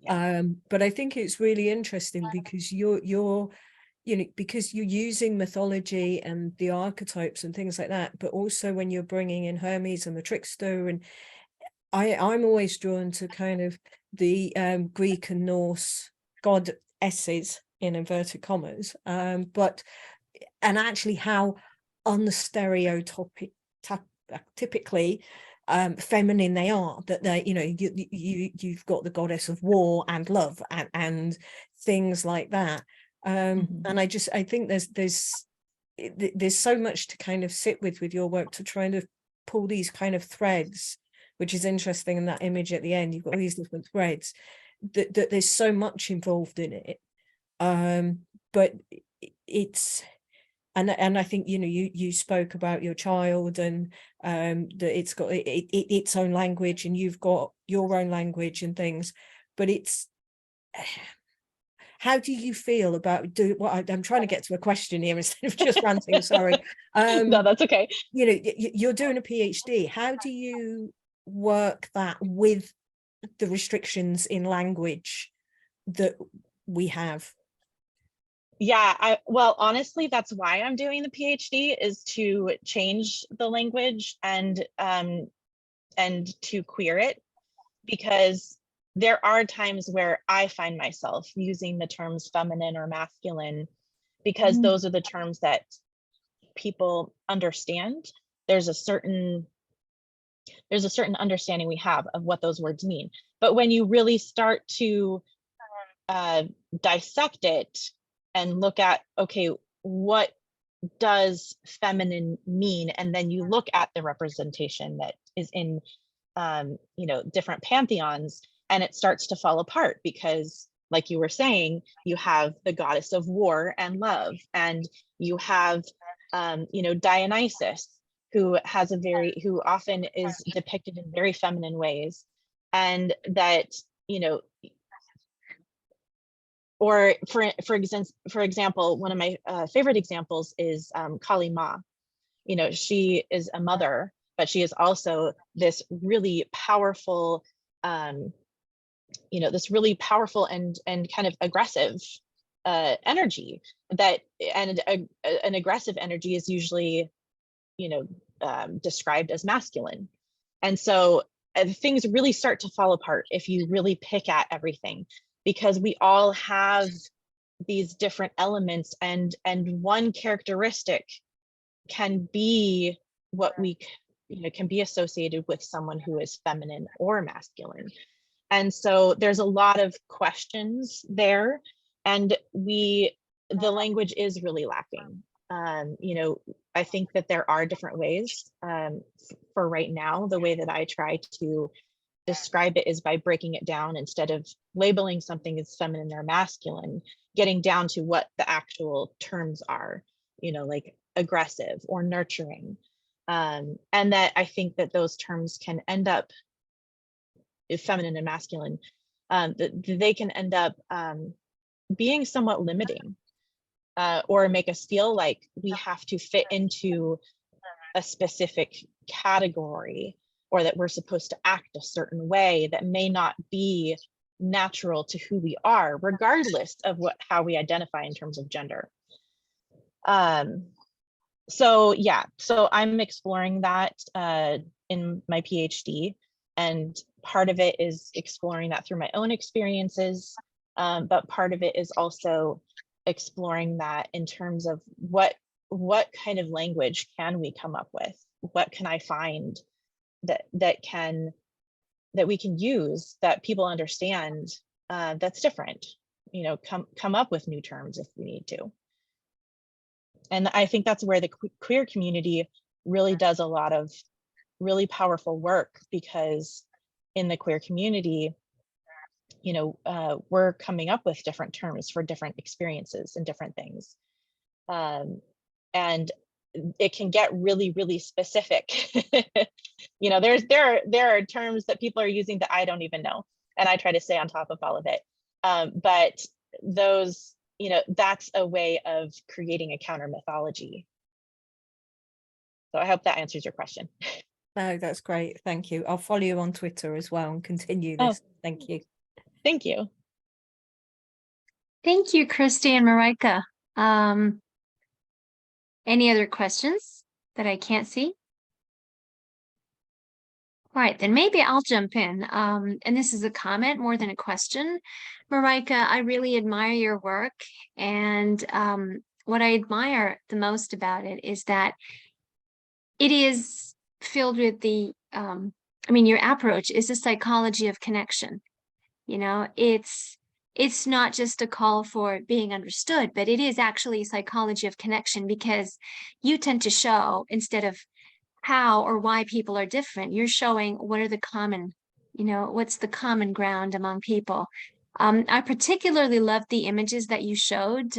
But I think it's really interesting because you're because you're using mythology and the archetypes and things like that, but also when you're bringing in Hermes and the trickster, and I'm always drawn to kind of the Greek and Norse goddesses in inverted commas, but actually how unstereotypically feminine they are, that they, you know, you've got the goddess of war and love and things like that. And I think there's so much to kind of sit with your work, to try to pull these kind of threads, which is interesting. In that image at the end, you've got all these different threads that there's so much involved in it. But it's, and I think, you know, you spoke about your child and that it's got its own language and you've got your own language and things, but it's, how do you feel about I'm trying to get to a question here instead of just ranting, sorry. No, that's okay. You know, you're doing a PhD. How do you work that with the restrictions in language that we have? Yeah, well, honestly, that's why I'm doing the PhD, is to change the language and to queer it, because there are times where I find myself using the terms feminine or masculine because those are the terms that people understand. There's a certain understanding we have of what those words mean. But when you really start to dissect it and look at, okay, what does feminine mean? And then you look at the representation that is in different pantheons, and it starts to fall apart, because like you were saying, you have the goddess of war and love, and you have Dionysus, who often is depicted in very feminine ways, and that, or for example, one of my favorite examples is Kali Ma. She is a mother, but she is also this really powerful, and kind of aggressive energy. An aggressive energy is usually, described as masculine. And so things really start to fall apart if you really pick at everything, because we all have these different elements, and one characteristic can be what we can be associated with someone who is feminine or masculine. And so there's a lot of questions there, and the language is really lacking. I think that there are different ways. For right now, the way that I try to describe it is by breaking it down. Instead of labeling something as feminine or masculine, getting down to what the actual terms are, like aggressive or nurturing. And that I think that those terms can end up, if feminine and masculine, they can end up being somewhat limiting, or make us feel like we have to fit into a specific category, or that we're supposed to act a certain way that may not be natural to who we are, regardless of how we identify in terms of gender. So I'm exploring that in my PhD, and part of it is exploring that through my own experiences, but part of it is also exploring that in terms of what kind of language can we come up with? What can I find that we can use, that people understand, that's different? Come up with new terms if we need to. And I think that's where the queer community really does a lot of really powerful work, because in the queer community, we're coming up with different terms for different experiences and different things. And it can get really, really specific. There are terms that people are using that I don't even know, and I try to stay on top of all of it. But those, that's a way of creating a counter mythology. So I hope that answers your question. No, that's great. Thank you. I'll follow you on Twitter as well and continue this. Thank you. Thank you. Thank you, Christy and Marieke. Any other questions that I can't see? All right, then maybe I'll jump in. And this is a comment more than a question. Marieke, I really admire your work. And what I admire the most about it is that it is filled with your approach is a psychology of connection. It's not just a call for being understood, but it is actually a psychology of connection, because you tend to show, instead of how or why people are different, you're showing what are the common, what's the common ground among people. I particularly loved the images that you showed,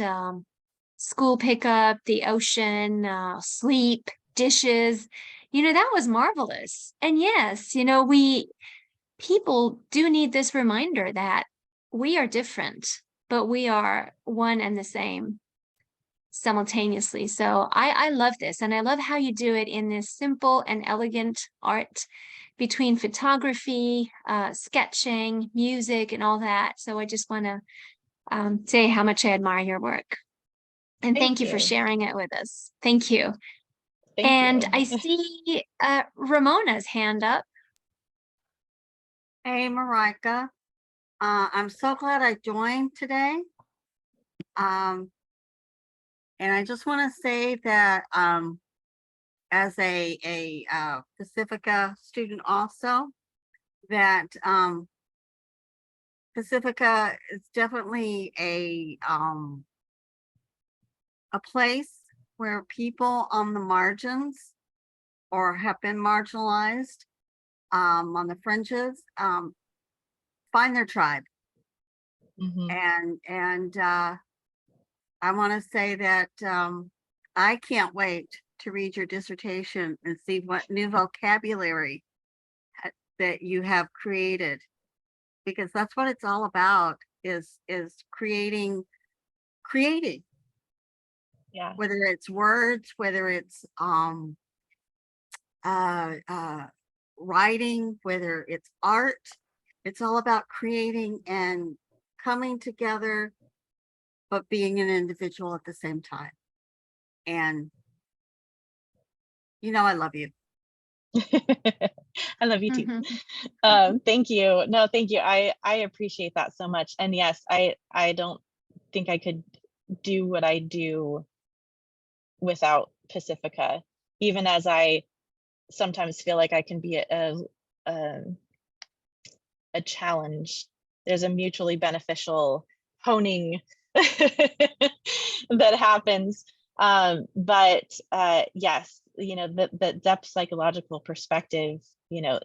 school pickup, the ocean, sleep, dishes, that was marvelous. And yes, people do need this reminder that we are different. but we are one and the same simultaneously. So I love this, and I love how you do it in this simple and elegant art between photography, sketching, music, and all that. So I just want to say how much I admire your work. And thank you for sharing it with us. Thank you. Thank you. I see Ramona's hand up. Hey, Marieke. I'm so glad I joined today. And I just want to say that as a Pacifica student also, that Pacifica is definitely a place where people on the margins or have been marginalized on the fringes find their tribe. And I want to say that I can't wait to read your dissertation and see what new vocabulary that you have created, because that's what it's all about, is creating. Yeah. Whether it's words, whether it's writing, whether it's art, it's all about creating and coming together, but being an individual at the same time. And you know, I love you. I love you too. Thank you. No, thank you. I appreciate that so much. And yes, I don't think I could do what I do without Pacifica, even as I sometimes feel like I can be a challenge. There's a mutually beneficial honing that happens. But yes, you know, the depth psychological perspective, you know,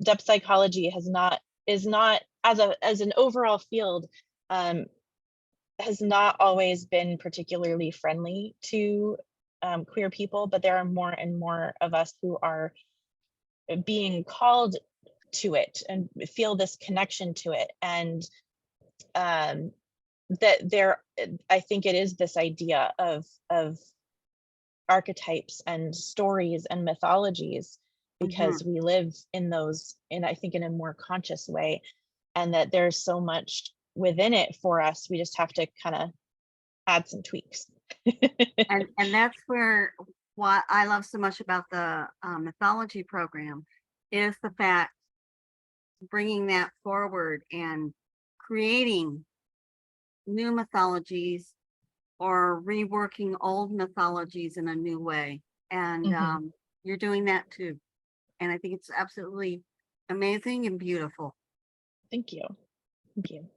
depth psychology is not as an overall field, has not always been particularly friendly to queer people, but there are more and more of us who are being called to it and feel this connection to it. And that there, I think it is this idea of archetypes and stories and mythologies, because we live in those, and I think in a more conscious way, and that there's so much within it for us. We just have to kind of add some tweaks. and that's where what I love so much about the mythology program is the fact bringing that forward and creating new mythologies or reworking old mythologies in a new way. And you're doing that too. And I think it's absolutely amazing and beautiful. Thank you. Thank you.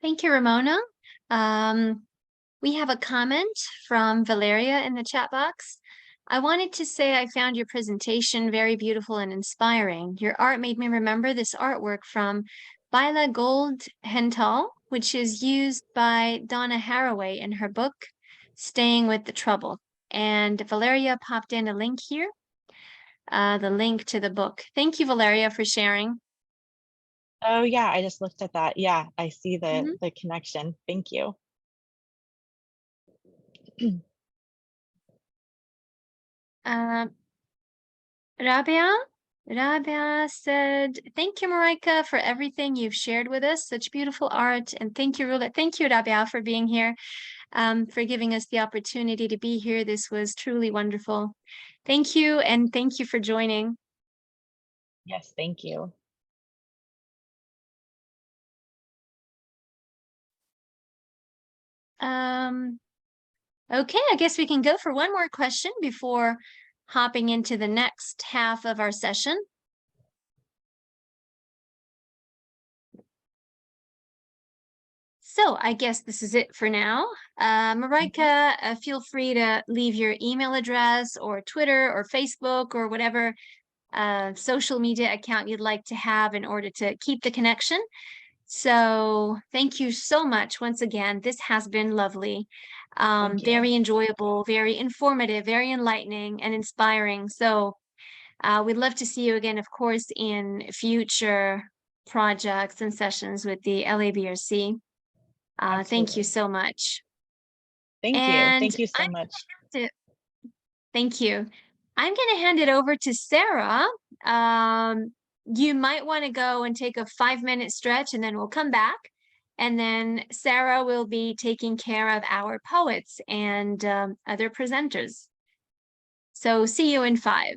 Thank you, Ramona. We have a comment from Valeria in the chat box. I wanted to say I found your presentation very beautiful and inspiring. Your art made me remember this artwork from Byla Gold-Hental, which is used by Donna Haraway in her book, Staying with the Trouble. And Valeria popped in a link here, the link to the book. Thank you, Valeria, for sharing. Oh yeah, I just looked at that. Yeah, I see the connection. Thank you. Rabia said, thank you, Marieke, for everything you've shared with us. Such beautiful art. And thank you, Roulette. Thank you, Rabia, for being here, for giving us the opportunity to be here. This was truly wonderful. Thank you, and thank you for joining. Yes, thank you. Okay, I guess we can go for one more question before hopping into the next half of our session. So I guess this is it for now. Marieke, feel free to leave your email address or Twitter or Facebook or whatever social media account you'd like to have in order to keep the connection. So thank you so much once again. This has been lovely. Very enjoyable, very informative, very enlightening and inspiring. So we'd love to see you again, of course, in future projects and sessions with the LABRC. Thank you Absolutely. so much. Thank you. And Thank you so I'm much. Thank you. I'm going to hand it over to Sarah. You might want to go and take a 5-minute stretch, and then we'll come back. And then Sarah will be taking care of our poets and other presenters. So see you in 5.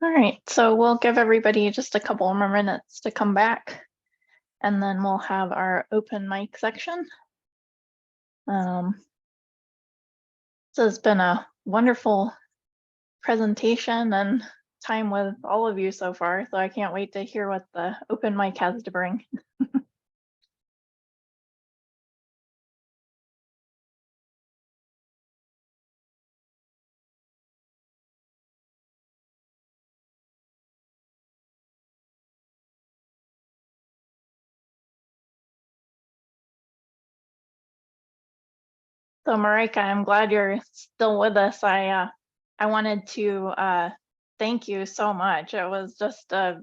All right, so we'll give everybody just a couple more minutes to come back, and then we'll have our open mic section. So it's been a wonderful presentation and time with all of you so far, so I can't wait to hear what the open mic has to bring. So Marieke, I'm glad you're still with us. I wanted to thank you so much. It was just a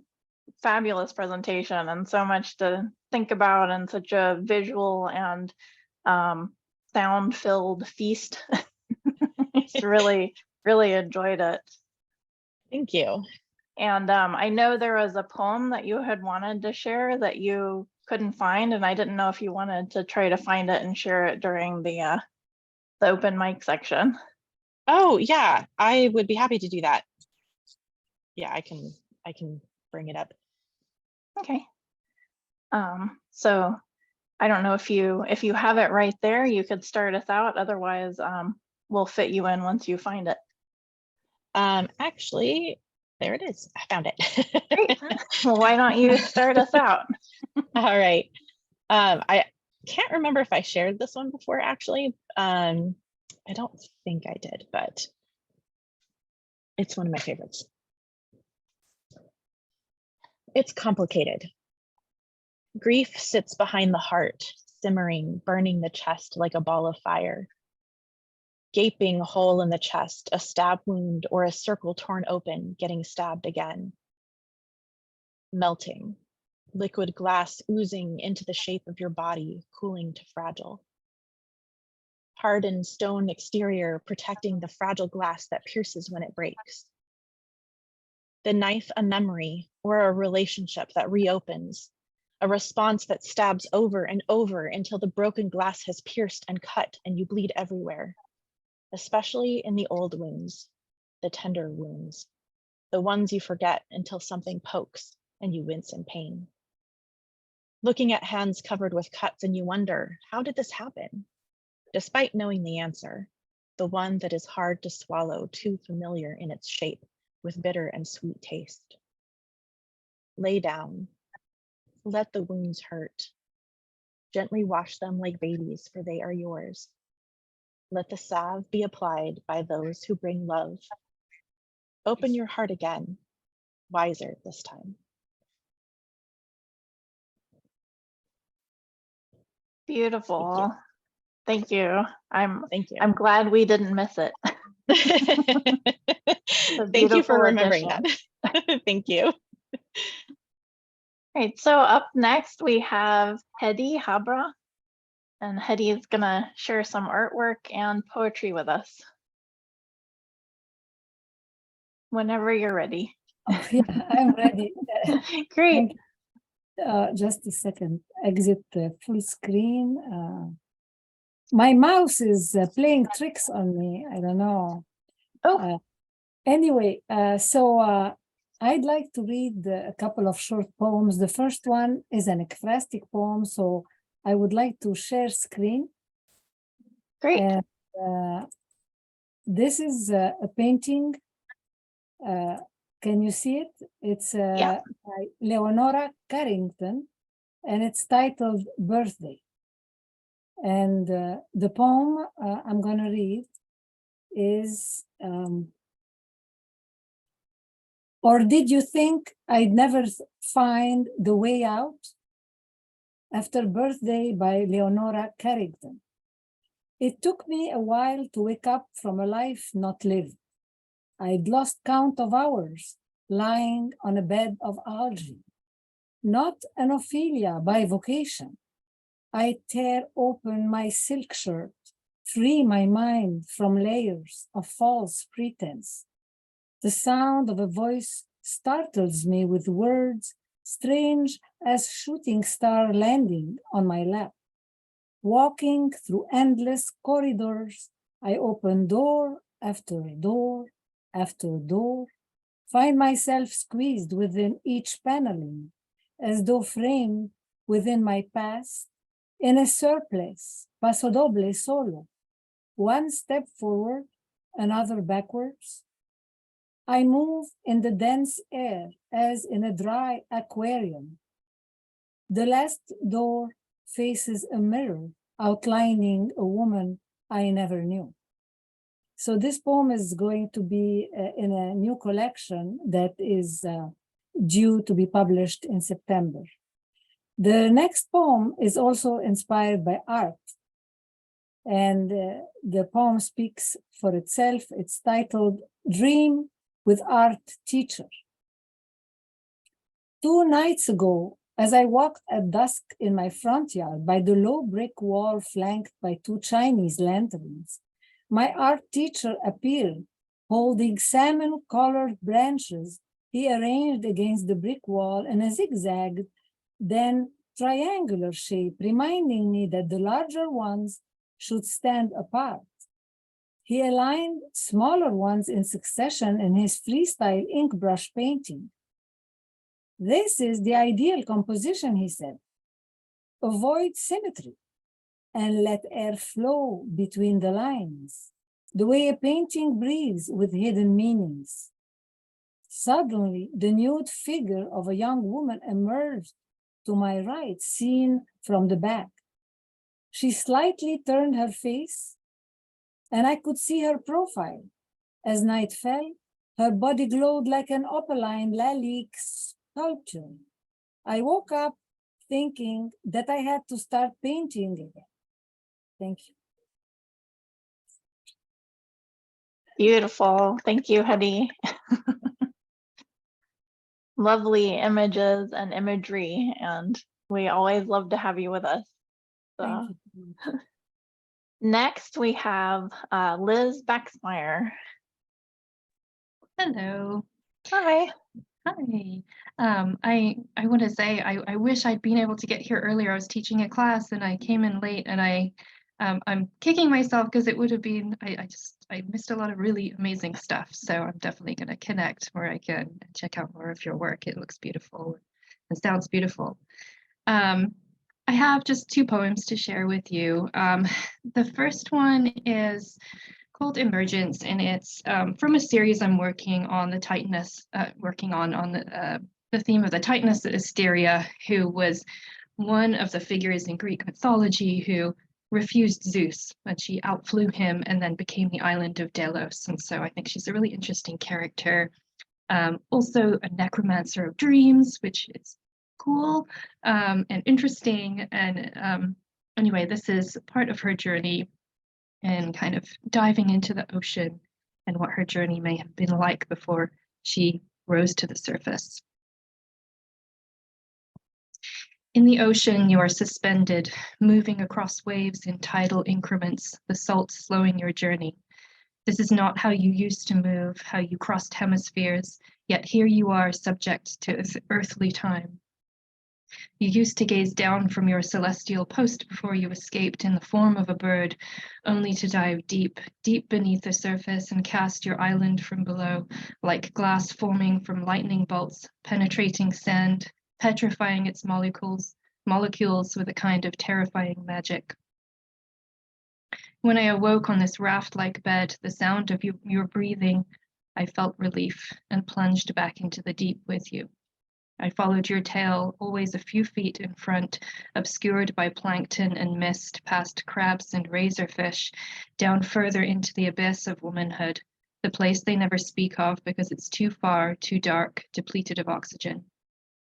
fabulous presentation and so much to think about and such a visual and sound-filled feast. It's really enjoyed it. Thank you. And I know there was a poem that you had wanted to share that you couldn't find, and I didn't know if you wanted to try to find it and share it during the open mic section. Oh yeah, I would be happy to do that. Yeah, I can bring it up. Okay. So I don't know if you have it right there, you could start us out. Otherwise, we'll fit you in once you find it. Actually, there it is. I found it. Great. Well, why don't you start us out? All right. I can't remember if I shared this one before, actually. I don't think I did, but it's one of my favorites. It's complicated. Grief sits behind the heart, simmering, burning the chest like a ball of fire. Gaping hole in the chest, a stab wound or a circle torn open, getting stabbed again. Melting, liquid glass oozing into the shape of your body, cooling to fragile. Hardened stone exterior protecting the fragile glass that pierces when it breaks. The knife, a memory or a relationship that reopens, a response that stabs over and over until the broken glass has pierced and cut and you bleed everywhere, especially in the old wounds, the tender wounds, the ones you forget until something pokes and you wince in pain. Looking at hands covered with cuts and you wonder, how did this happen? Despite knowing the answer, the one that is hard to swallow, too familiar in its shape, with bitter and sweet taste. Lay down, let the wounds hurt. Gently wash them like babies, for they are yours. Let the salve be applied by those who bring love. Open your heart again, wiser this time. Beautiful. Thank you. Thank you. I'm glad we didn't miss it. Thank you for remembering addition. that. Thank you. Right, so up next we have Hedy Habra, and Hedy is gonna share some artwork and poetry with us. Whenever you're ready. Oh, yeah, I'm ready. Great. Just a second. Exit full screen. My mouse is playing tricks on me. I don't know. Oh, Anyway, so I'd like to read a couple of short poems. The first one is an ekphrastic poem, so I would like to share screen. great. And this is a painting. Can you see it? It's Yeah. by Leonora Carrington, and it's titled Birthday. And the poem I'm going to read is, or did you think I'd never find the way out? After Birthday by Leonora Carrington. It took me a while to wake up from a life not lived. I'd lost count of hours lying on a bed of algae. Not an Ophelia by vocation. I tear open my silk shirt, free my mind from layers of false pretense. The sound of a voice startles me with words strange as shooting star landing on my lap. Walking through endless corridors, I open door after door after door, find myself squeezed within each paneling, as though framed within my past, in a surplice, paso doble solo, one step forward, another backwards. I move in the dense air as in a dry aquarium. The last door faces a mirror outlining a woman I never knew. So this poem is going to be in a new collection that is due to be published in September. The next poem is also inspired by art. And the poem speaks for itself. It's titled Dream with Art Teacher. 2 nights ago, as I walked at dusk in my front yard by the low brick wall flanked by 2 Chinese lanterns, my art teacher appeared, holding salmon-colored branches he arranged against the brick wall in a zigzag, then triangular shape, reminding me that the larger ones should stand apart. He aligned smaller ones in succession in his freestyle ink brush painting. This is the ideal composition, he said. Avoid symmetry and let air flow between the lines, the way a painting breathes with hidden meanings. Suddenly, the nude figure of a young woman emerged to my right, seen from the back. She slightly turned her face, and I could see her profile. As night fell, her body glowed like an opaline lalique sculpture. I woke up thinking that I had to start painting again. Thank you. Beautiful. Thank you, Hedy. Lovely images and imagery, and we always love to have you with us. So. Thank you. Next, we have Liz Baxmeyer. Hello. Hi. Hi. I want to say I wish I'd been able to get here earlier. I was teaching a class and I came in late, and I'm kicking myself because it would have been I missed a lot of really amazing stuff. So I'm definitely going to connect where I can and check out more of your work. It looks beautiful and sounds beautiful. I have just 2 poems to share with you. The first one is called Emergence, and it's from a series I'm working on the Titaness, the theme of the Titaness of Asteria, who was one of the figures in Greek mythology who refused Zeus, and she outflew him and then became the island of Delos. And so I think she's a really interesting character. Also a necromancer of dreams, which is cool and interesting. And anyway, this is part of her journey and kind of diving into the ocean and what her journey may have been like before she rose to the surface. In the ocean, you are suspended, moving across waves in tidal increments, the salt slowing your journey. This is not how you used to move, how you crossed hemispheres, yet here you are subject to earthly time. You used to gaze down from your celestial post before you escaped in the form of a bird, only to dive deep, deep beneath the surface and cast your island from below, like glass forming from lightning bolts, penetrating sand, petrifying its molecules with a kind of terrifying magic. When I awoke on this raft-like bed, the sound of your breathing, I felt relief and plunged back into the deep with you. I followed your tail, always a few feet in front, obscured by plankton and mist, past crabs and razorfish, down further into the abyss of womanhood, the place they never speak of because it's too far, too dark, depleted of oxygen.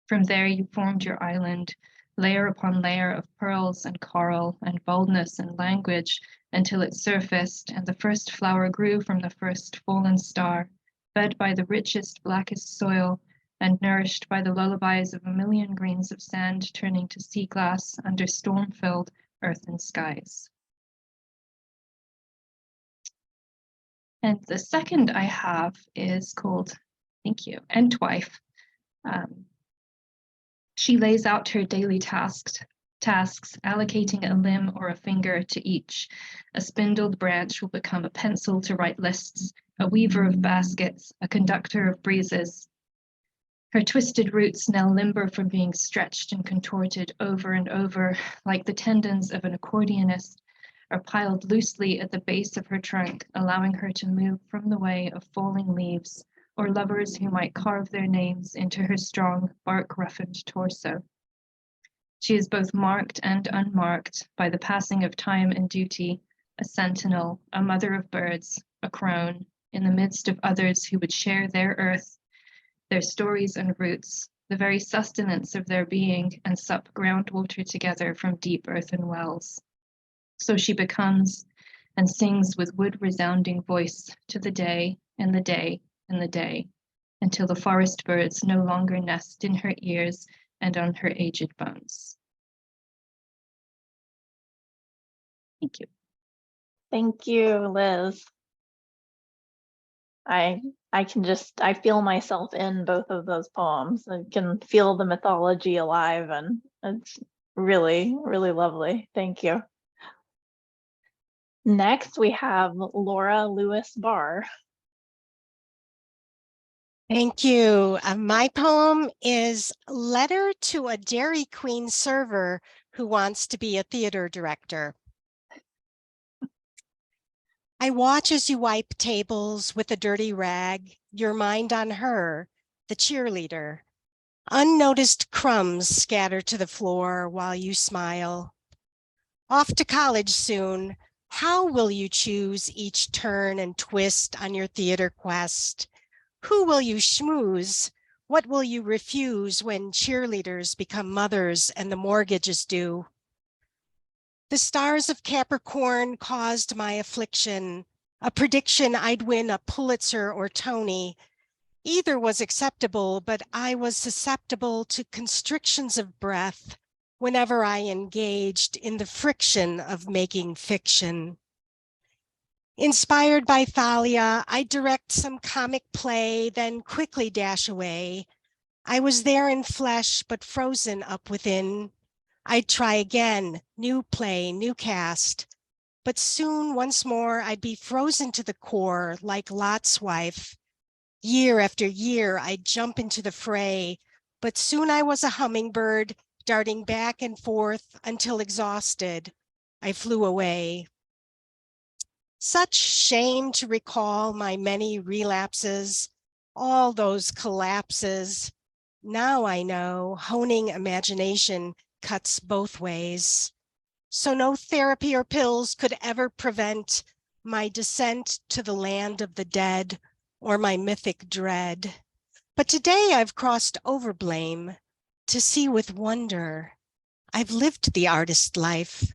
From there you formed your island, layer upon layer of pearls and coral and boldness and language, until it surfaced and the first flower grew from the first fallen star, fed by the richest, blackest soil, and nourished by the lullabies of a million grains of sand turning to sea glass under storm-filled earth and skies. And the second I have is called, thank you, Entwife. She lays out her daily tasks, allocating a limb or a finger to each. A spindled branch will become a pencil to write lists, a weaver of baskets, a conductor of breezes. Her twisted roots, now limber from being stretched and contorted over and over, like the tendons of an accordionist, are piled loosely at the base of her trunk, allowing her to move from the way of falling leaves, or lovers who might carve their names into her strong, bark-roughened torso. She is both marked and unmarked by the passing of time and duty, a sentinel, a mother of birds, a crone, in the midst of others who would share their earth, their stories and roots, the very sustenance of their being, and sup groundwater together from deep earthen wells. So she becomes and sings with wood resounding voice to the day and the day and the day, until the forest birds no longer nest in her ears and on her aged bones. Thank you. Thank you, Liz. I I feel myself in both of those poems. I can feel the mythology alive, and it's really, really lovely. Thank you. Next, we have Laura Lewis Barr. Thank you. My poem is Letter to a Dairy Queen Server Who Wants to Be a Theater Director. I watch as you wipe tables with a dirty rag, your mind on her, the cheerleader. Unnoticed crumbs scatter to the floor while you smile. Off to college soon. How will you choose each turn and twist on your theater quest? Who will you schmooze? What will you refuse when cheerleaders become mothers and the mortgage is due? The stars of Capricorn caused my affliction, a prediction I'd win a Pulitzer or Tony. Either was acceptable, but I was susceptible to constrictions of breath whenever I engaged in the friction of making fiction. Inspired by Thalia, I direct some comic play, then quickly dash away. I was there in flesh, but frozen up within. I'd try again, new play, new cast. But soon, once more, I'd be frozen to the core like Lot's wife. Year after year, I'd jump into the fray, but soon I was a hummingbird, darting back and forth until exhausted, I flew away. Such shame to recall my many relapses, all those collapses. Now I know honing imagination cuts both ways. So no therapy or pills could ever prevent my descent to the land of the dead or my mythic dread. But today I've crossed over blame to see with wonder. I've lived the artist life.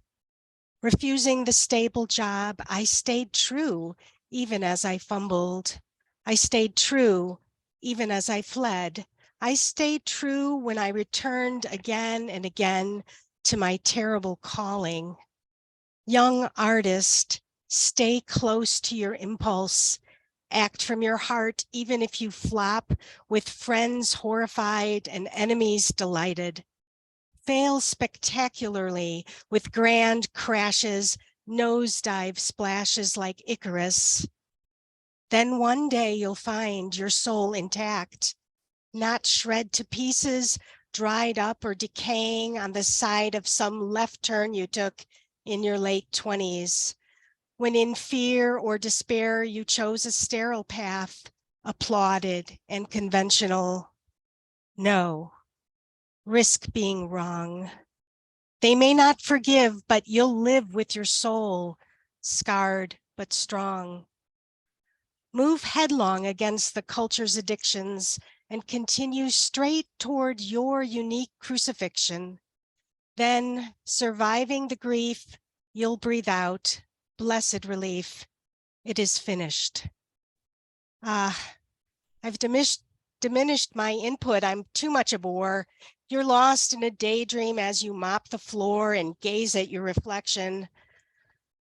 Refusing the stable job, I stayed true even as I fumbled. I stayed true even as I fled. I stayed true when I returned again and again to my terrible calling. Young artist, stay close to your impulse. Act from your heart even if you flop, with friends horrified and enemies delighted. Fail spectacularly with grand crashes, nosedive splashes like Icarus. Then one day you'll find your soul intact, not shred to pieces, dried up or decaying on the side of some left turn you took in your late 20s. When in fear or despair you chose a sterile path, applauded and conventional. No. Risk being wrong. They may not forgive, but you'll live with your soul, scarred but strong. Move headlong against the culture's addictions and continue straight toward your unique crucifixion. Then, surviving the grief, you'll breathe out, blessed relief. It is finished. I've diminished my input. I'm too much a bore. You're lost in a daydream as you mop the floor and gaze at your reflection.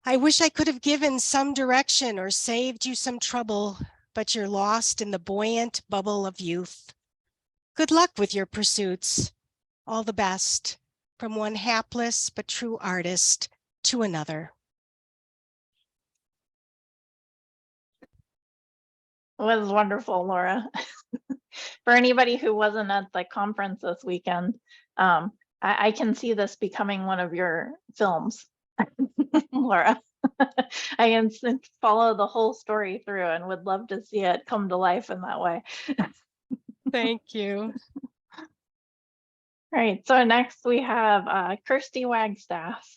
I wish I could have given some direction or saved you some trouble, but you're lost in the buoyant bubble of youth. Good luck with your pursuits. All the best, from one hapless but true artist to another. It was wonderful, Laura. For anybody who wasn't at the conference this weekend, I can see this becoming one of your films, Laura. I can follow the whole story through and would love to see it come to life in that way. Thank you. All right, so next we have Kirsty Wagstaff.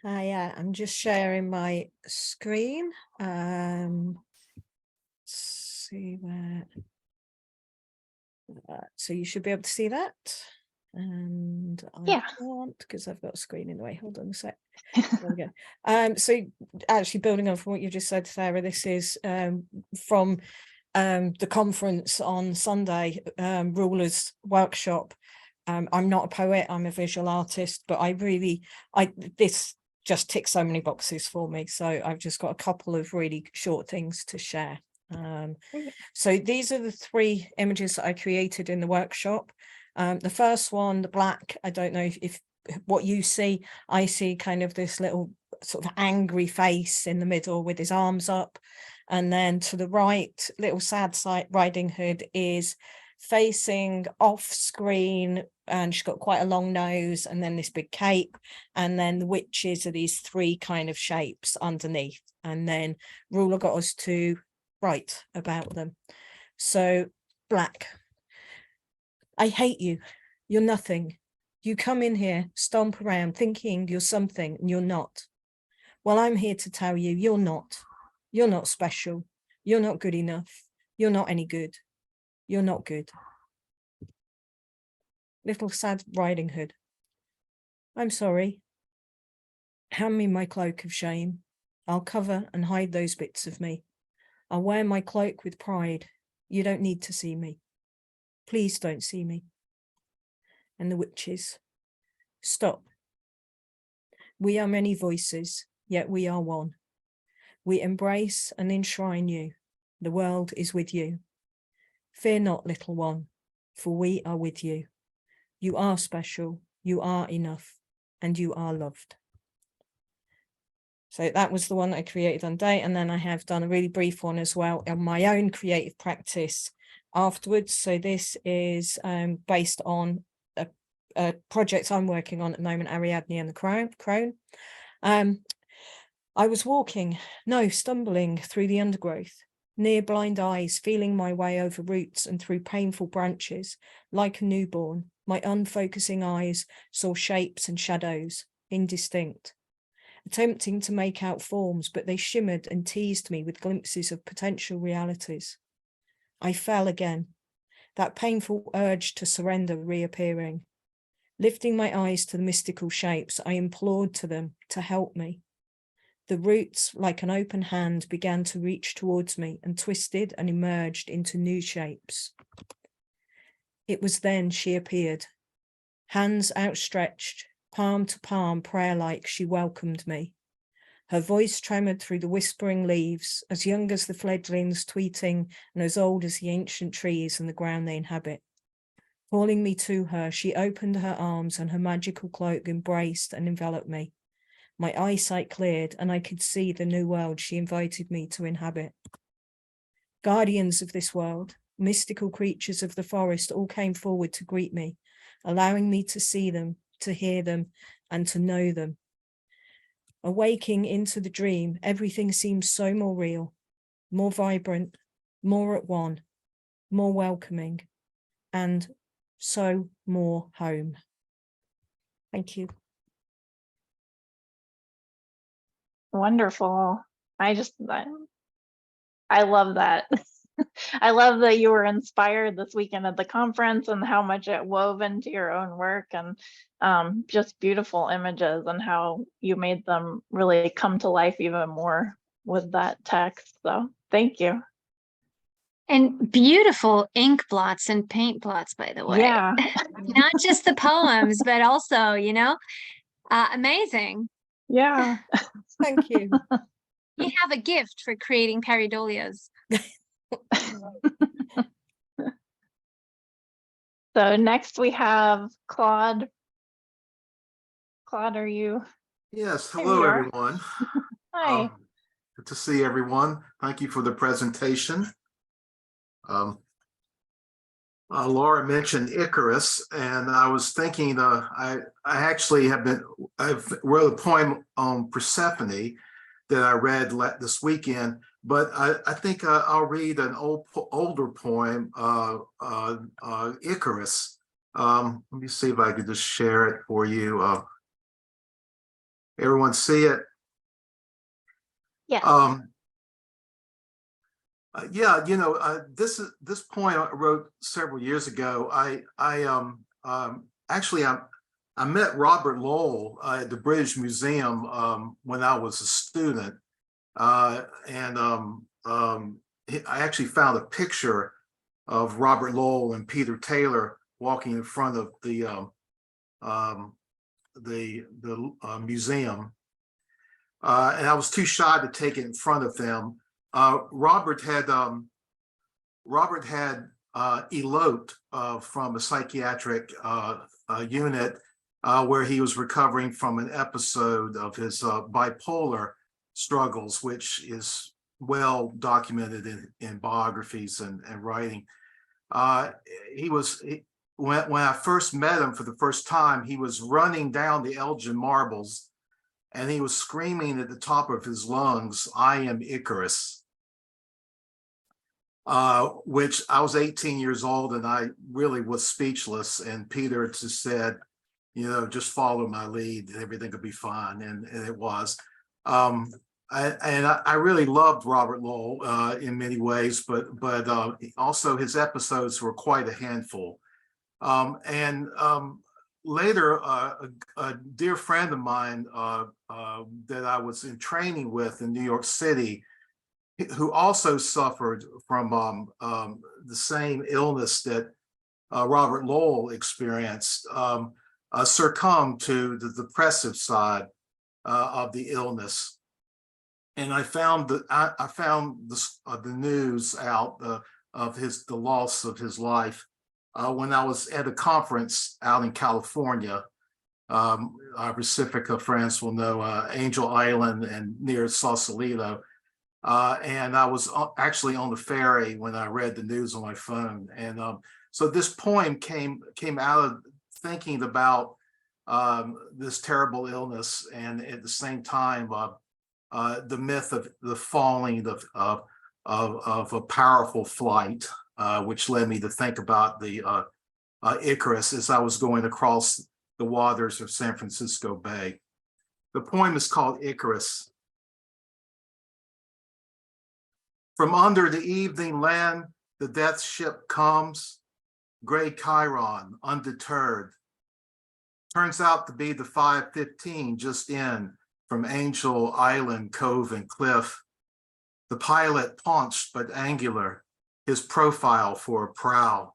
I'm just sharing my screen. Let's see where. So you should be able to see that. And I Yeah. can't because I've got a screen in the way. Hold on a sec. There we go. So actually building on from what you just said, Sarah, this is from the conference on Sunday, Rulers Workshop. I'm not a poet, I'm a visual artist, but this just ticks so many boxes for me. So I've just got a couple of really short things to share. So these are the 3 images that I created in the workshop. The first one, the black, I don't know if what you see, I see kind of this little sort of angry face in the middle with his arms up. And then to the right, little sad Riding Hood is facing off screen, and she's got quite a long nose and then this big cape. And then the witches are these 3 kind of shapes underneath. And then Ruler got us to write about them. So black. I hate you. You're nothing. You come in here, stomp around thinking you're something and you're not. Well, I'm here to tell you, you're not. You're not special. You're not good enough. You're not any good. You're not good. Little sad Riding Hood. I'm sorry. Hand me my cloak of shame. I'll cover and hide those bits of me. I'll wear my cloak with pride. You don't need to see me. Please don't see me. And the witches. Stop. We are many voices, yet we are one. We embrace and enshrine you. The world is with you. Fear not, little one, for we are with you. You are special, you are enough, and you are loved. So that was the one that I created on day, and then I have done a really brief one as well on my own creative practice afterwards. So this is based on a project I'm working on at the moment, Ariadne and the Crone. I was stumbling through the undergrowth, near blind eyes, feeling my way over roots and through painful branches. Like a newborn, my unfocusing eyes saw shapes and shadows, indistinct, attempting to make out forms, but they shimmered and teased me with glimpses of potential realities. I fell again, that painful urge to surrender reappearing. Lifting my eyes to the mystical shapes, I implored to them to help me. The roots, like an open hand, began to reach towards me and twisted and emerged into new shapes. It was then she appeared, hands outstretched, palm to palm, prayer-like, she welcomed me. Her voice tremored through the whispering leaves, as young as the fledglings tweeting and as old as the ancient trees and the ground they inhabit. Calling me to her, she opened her arms and her magical cloak embraced and enveloped me. My eyesight cleared and I could see the new world she invited me to inhabit. Guardians of this world, mystical creatures of the forest all came forward to greet me, allowing me to see them, to hear them, and to know them. Awaking into the dream, everything seemed so more real, more vibrant, more at one, more welcoming, and so more home. Thank you. Wonderful. I love that. I love that you were inspired this weekend at the conference and how much it wove into your own work, and just beautiful images and how you made them really come to life even more with that text. So thank you. And beautiful ink blots and paint blots, by the way. Yeah. Not just the poems, but also, amazing. Yeah. Thank you. You have a gift for creating pareidolias. So next we have Claude. Claude, are you? Yes, There hello you are. everyone. Hi. Good to see everyone. Thank you for the presentation. Laura mentioned Icarus, and I was thinking I actually I've wrote a poem on Persephone that I read this weekend, but I think I'll read an older poem, Icarus. Let me see if I could just share it for you. Everyone see it? Yeah. Yeah, this poem I wrote several years ago. I actually, I met Robert Lowell at the British Museum when I was a student. I actually found a picture of Robert Lowell and Peter Taylor walking in front of the museum. And I was too shy to take it in front of them. Robert had eloped from a psychiatric unit where he was recovering from an episode of his bipolar struggles, which is well documented in biographies and writing. When I first met him for the first time, he was running down the Elgin Marbles and he was screaming at the top of his lungs, "I am Icarus," which I was 18 years old and I really was speechless. And Peter just said, you know, just follow my lead and everything will be fine. And it was. I really loved Robert Lowell in many ways, but also his episodes were quite a handful. Later, a dear friend of mine that I was in training with in New York City, who also suffered from the same illness that Robert Lowell experienced, succumbed to the depressive side of the illness. And I found the news out of the loss of his life when I was at a conference out in California. Our Pacifica friends will know Angel Island and near Sausalito. And I was actually on the ferry when I read the news on my phone. And so this poem came out of thinking about this terrible illness, and at the same time, the myth of the falling of a powerful flight, which led me to think about the Icarus as I was going across the waters of San Francisco Bay. The poem is called Icarus. From under the evening land, the death ship comes, gray Chiron, undeterred. Turns out to be the 515 just in from Angel Island, Cove, and Cliff. The pilot paunched but angular, his profile for a prow.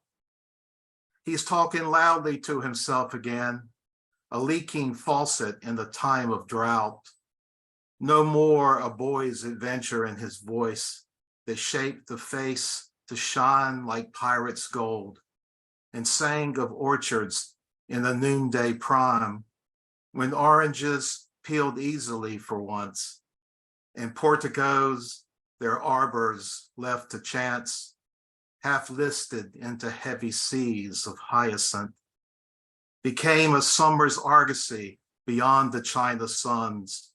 He's talking loudly to himself again, a leaking faucet in the time of drought. No more a boy's adventure in his voice that shaped the face to shine like pirate's gold, and sang of orchards in the noonday prime, when oranges peeled easily for once, and porticos, their arbors left to chance, half listed into heavy seas of hyacinth, became a summer's argosy beyond the China suns,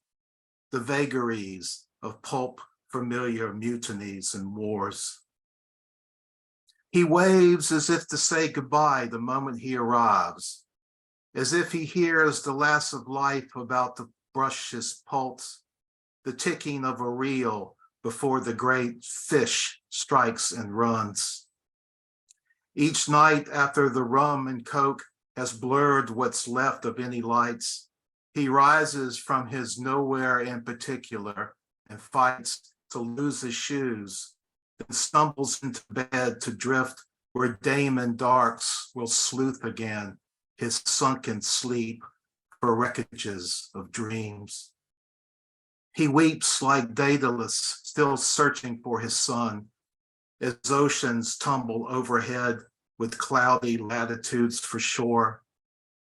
the vagaries of pulp familiar mutinies and wars. He waves as if to say goodbye the moment he arrives, as if he hears the last of life about to brush his pulse, the ticking of a reel before the great fish strikes and runs. Each night after the rum and coke has blurred what's left of any lights, he rises from his nowhere in particular and fights to lose his shoes, then stumbles into bed to drift where Damon Darks will sleuth again his sunken sleep for wreckages of dreams. He weeps like Daedalus, still searching for his son, as oceans tumble overhead with cloudy latitudes for shore,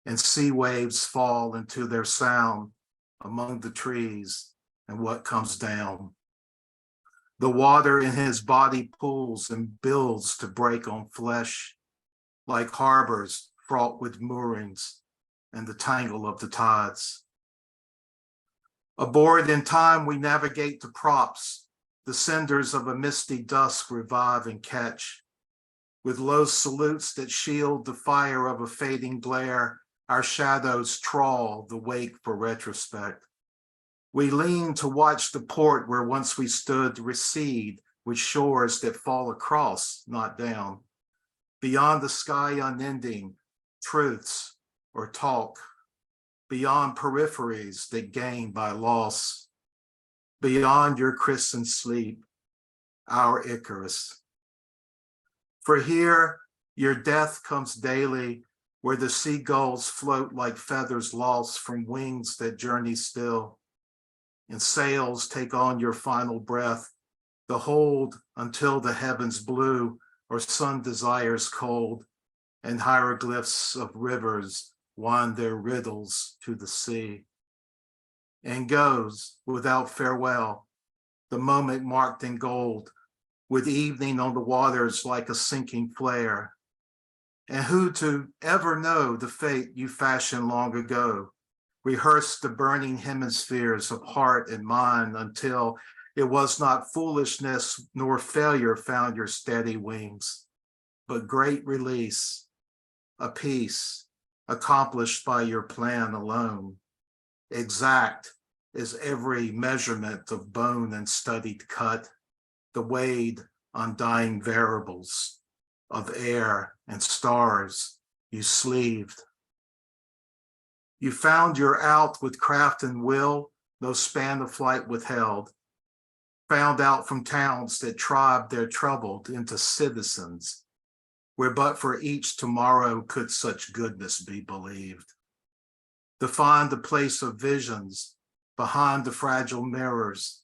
and sea waves fall into their sound among the trees and what comes down. The water in his body pools and builds to break on flesh, like harbors fraught with moorings and the tangle of the tides. Aboard in time, we navigate to props, the cinders of a misty dusk revive and catch. With low salutes that shield the fire of a fading glare, our shadows trawl the wake for retrospect. We lean to watch the port where once we stood recede with shores that fall across, not down. Beyond the sky unending, truths or talk, beyond peripheries that gain by loss, beyond your christened sleep, our Icarus. For here, your death comes daily, where the seagulls float like feathers lost from wings that journey still, and sails take on your final breath, the hold until the heavens blue or sun desires cold, and hieroglyphs of rivers wind their riddles to the sea. And goes without farewell, the moment marked in gold, with evening on the waters like a sinking flare. And who to ever know the fate you fashioned long ago, rehearsed the burning hemispheres of heart and mind until it was not foolishness nor failure found your steady wings, but great release, a peace accomplished by your plan alone, exact as every measurement of bone and studied cut, the weighed undying variables of air and stars you sleeved. You found your out with craft and will, no span of flight withheld, found out from towns that tribed their troubled into citizens, where but for each tomorrow could such goodness be believed. Defined the place of visions behind the fragile mirrors,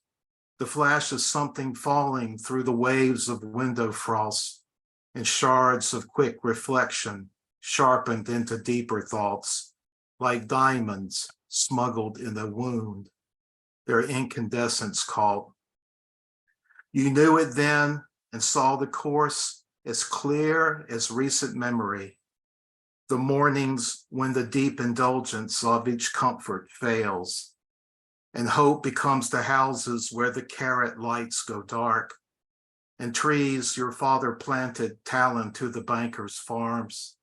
the flash of something falling through the waves of window frost, and shards of quick reflection sharpened into deeper thoughts, like diamonds smuggled in a wound, their incandescence caught. You knew it then and saw the course as clear as recent memory, the mornings when the deep indulgence of each comfort fails, and hope becomes the houses where the carrot lights go dark, and trees your father planted talon to the banker's farms,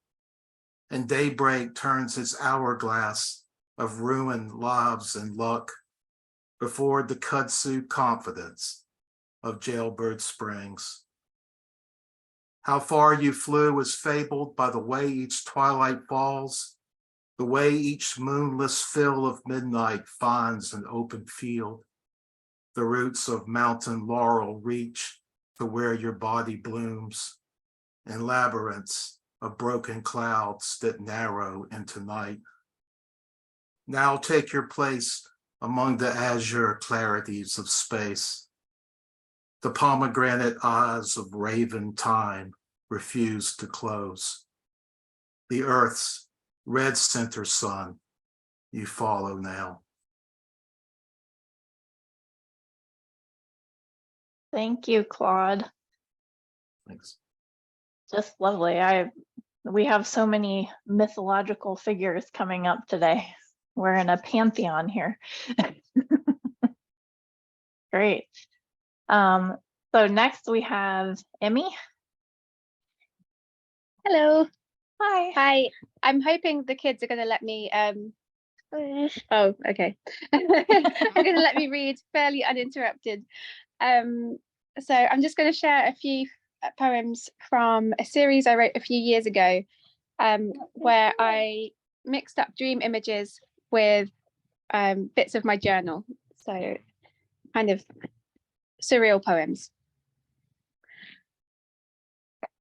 and daybreak turns its hourglass of ruined lives and luck before the kudzu confidence of Jailbird Springs. How far you flew is fabled by the way each twilight falls, the way each moonless fill of midnight finds an open field. The roots of mountain laurel reach to where your body blooms, and labyrinths of broken clouds that narrow into night. Now take your place among the azure clarities of space. The pomegranate eyes of raven time refuse to close. The earth's red center sun you follow now. Thank you, Claude. Thanks. Just lovely. We have so many mythological figures coming up today. We're in a pantheon here. Great. So next we have Emmy. Hello. Hi. Hi. I'm hoping the kids are going to let me oh, okay. They're going to let me read fairly uninterrupted. So I'm just going to share a few poems from a series I wrote a few years ago, where I mixed up dream images with bits of my journal. So kind of surreal poems.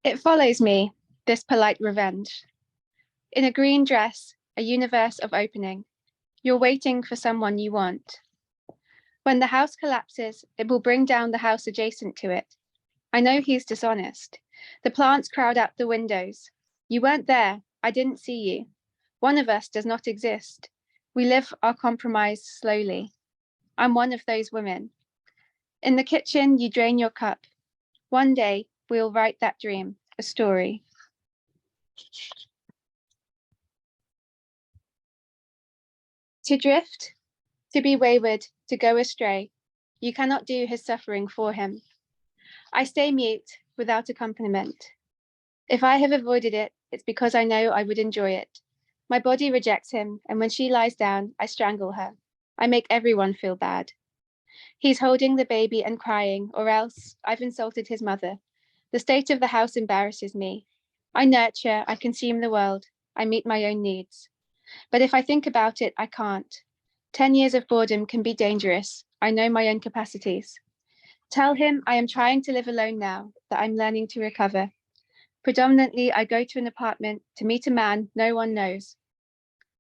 It follows me, this polite revenge. In a green dress, a universe of opening. You're waiting for someone you want. When the house collapses, it will bring down the house adjacent to it. I know he's dishonest. The plants crowd out the windows. You weren't there. I didn't see you. One of us does not exist. We live our compromise slowly. I'm one of those women. In the kitchen, you drain your cup. One day, we'll write that dream, a story. To drift, to be wayward, to go astray. You cannot do his suffering for him. I stay mute without accompaniment. If I have avoided it, it's because I know I would enjoy it. My body rejects him, and when she lies down, I strangle her. I make everyone feel bad. He's holding the baby and crying, or else I've insulted his mother. The state of the house embarrasses me. I nurture, I consume the world. I meet my own needs. But if I think about it, I can't. 10 years of boredom can be dangerous. I know my own capacities. Tell him I am trying to live alone now, that I'm learning to recover. Predominantly, I go to an apartment to meet a man no one knows.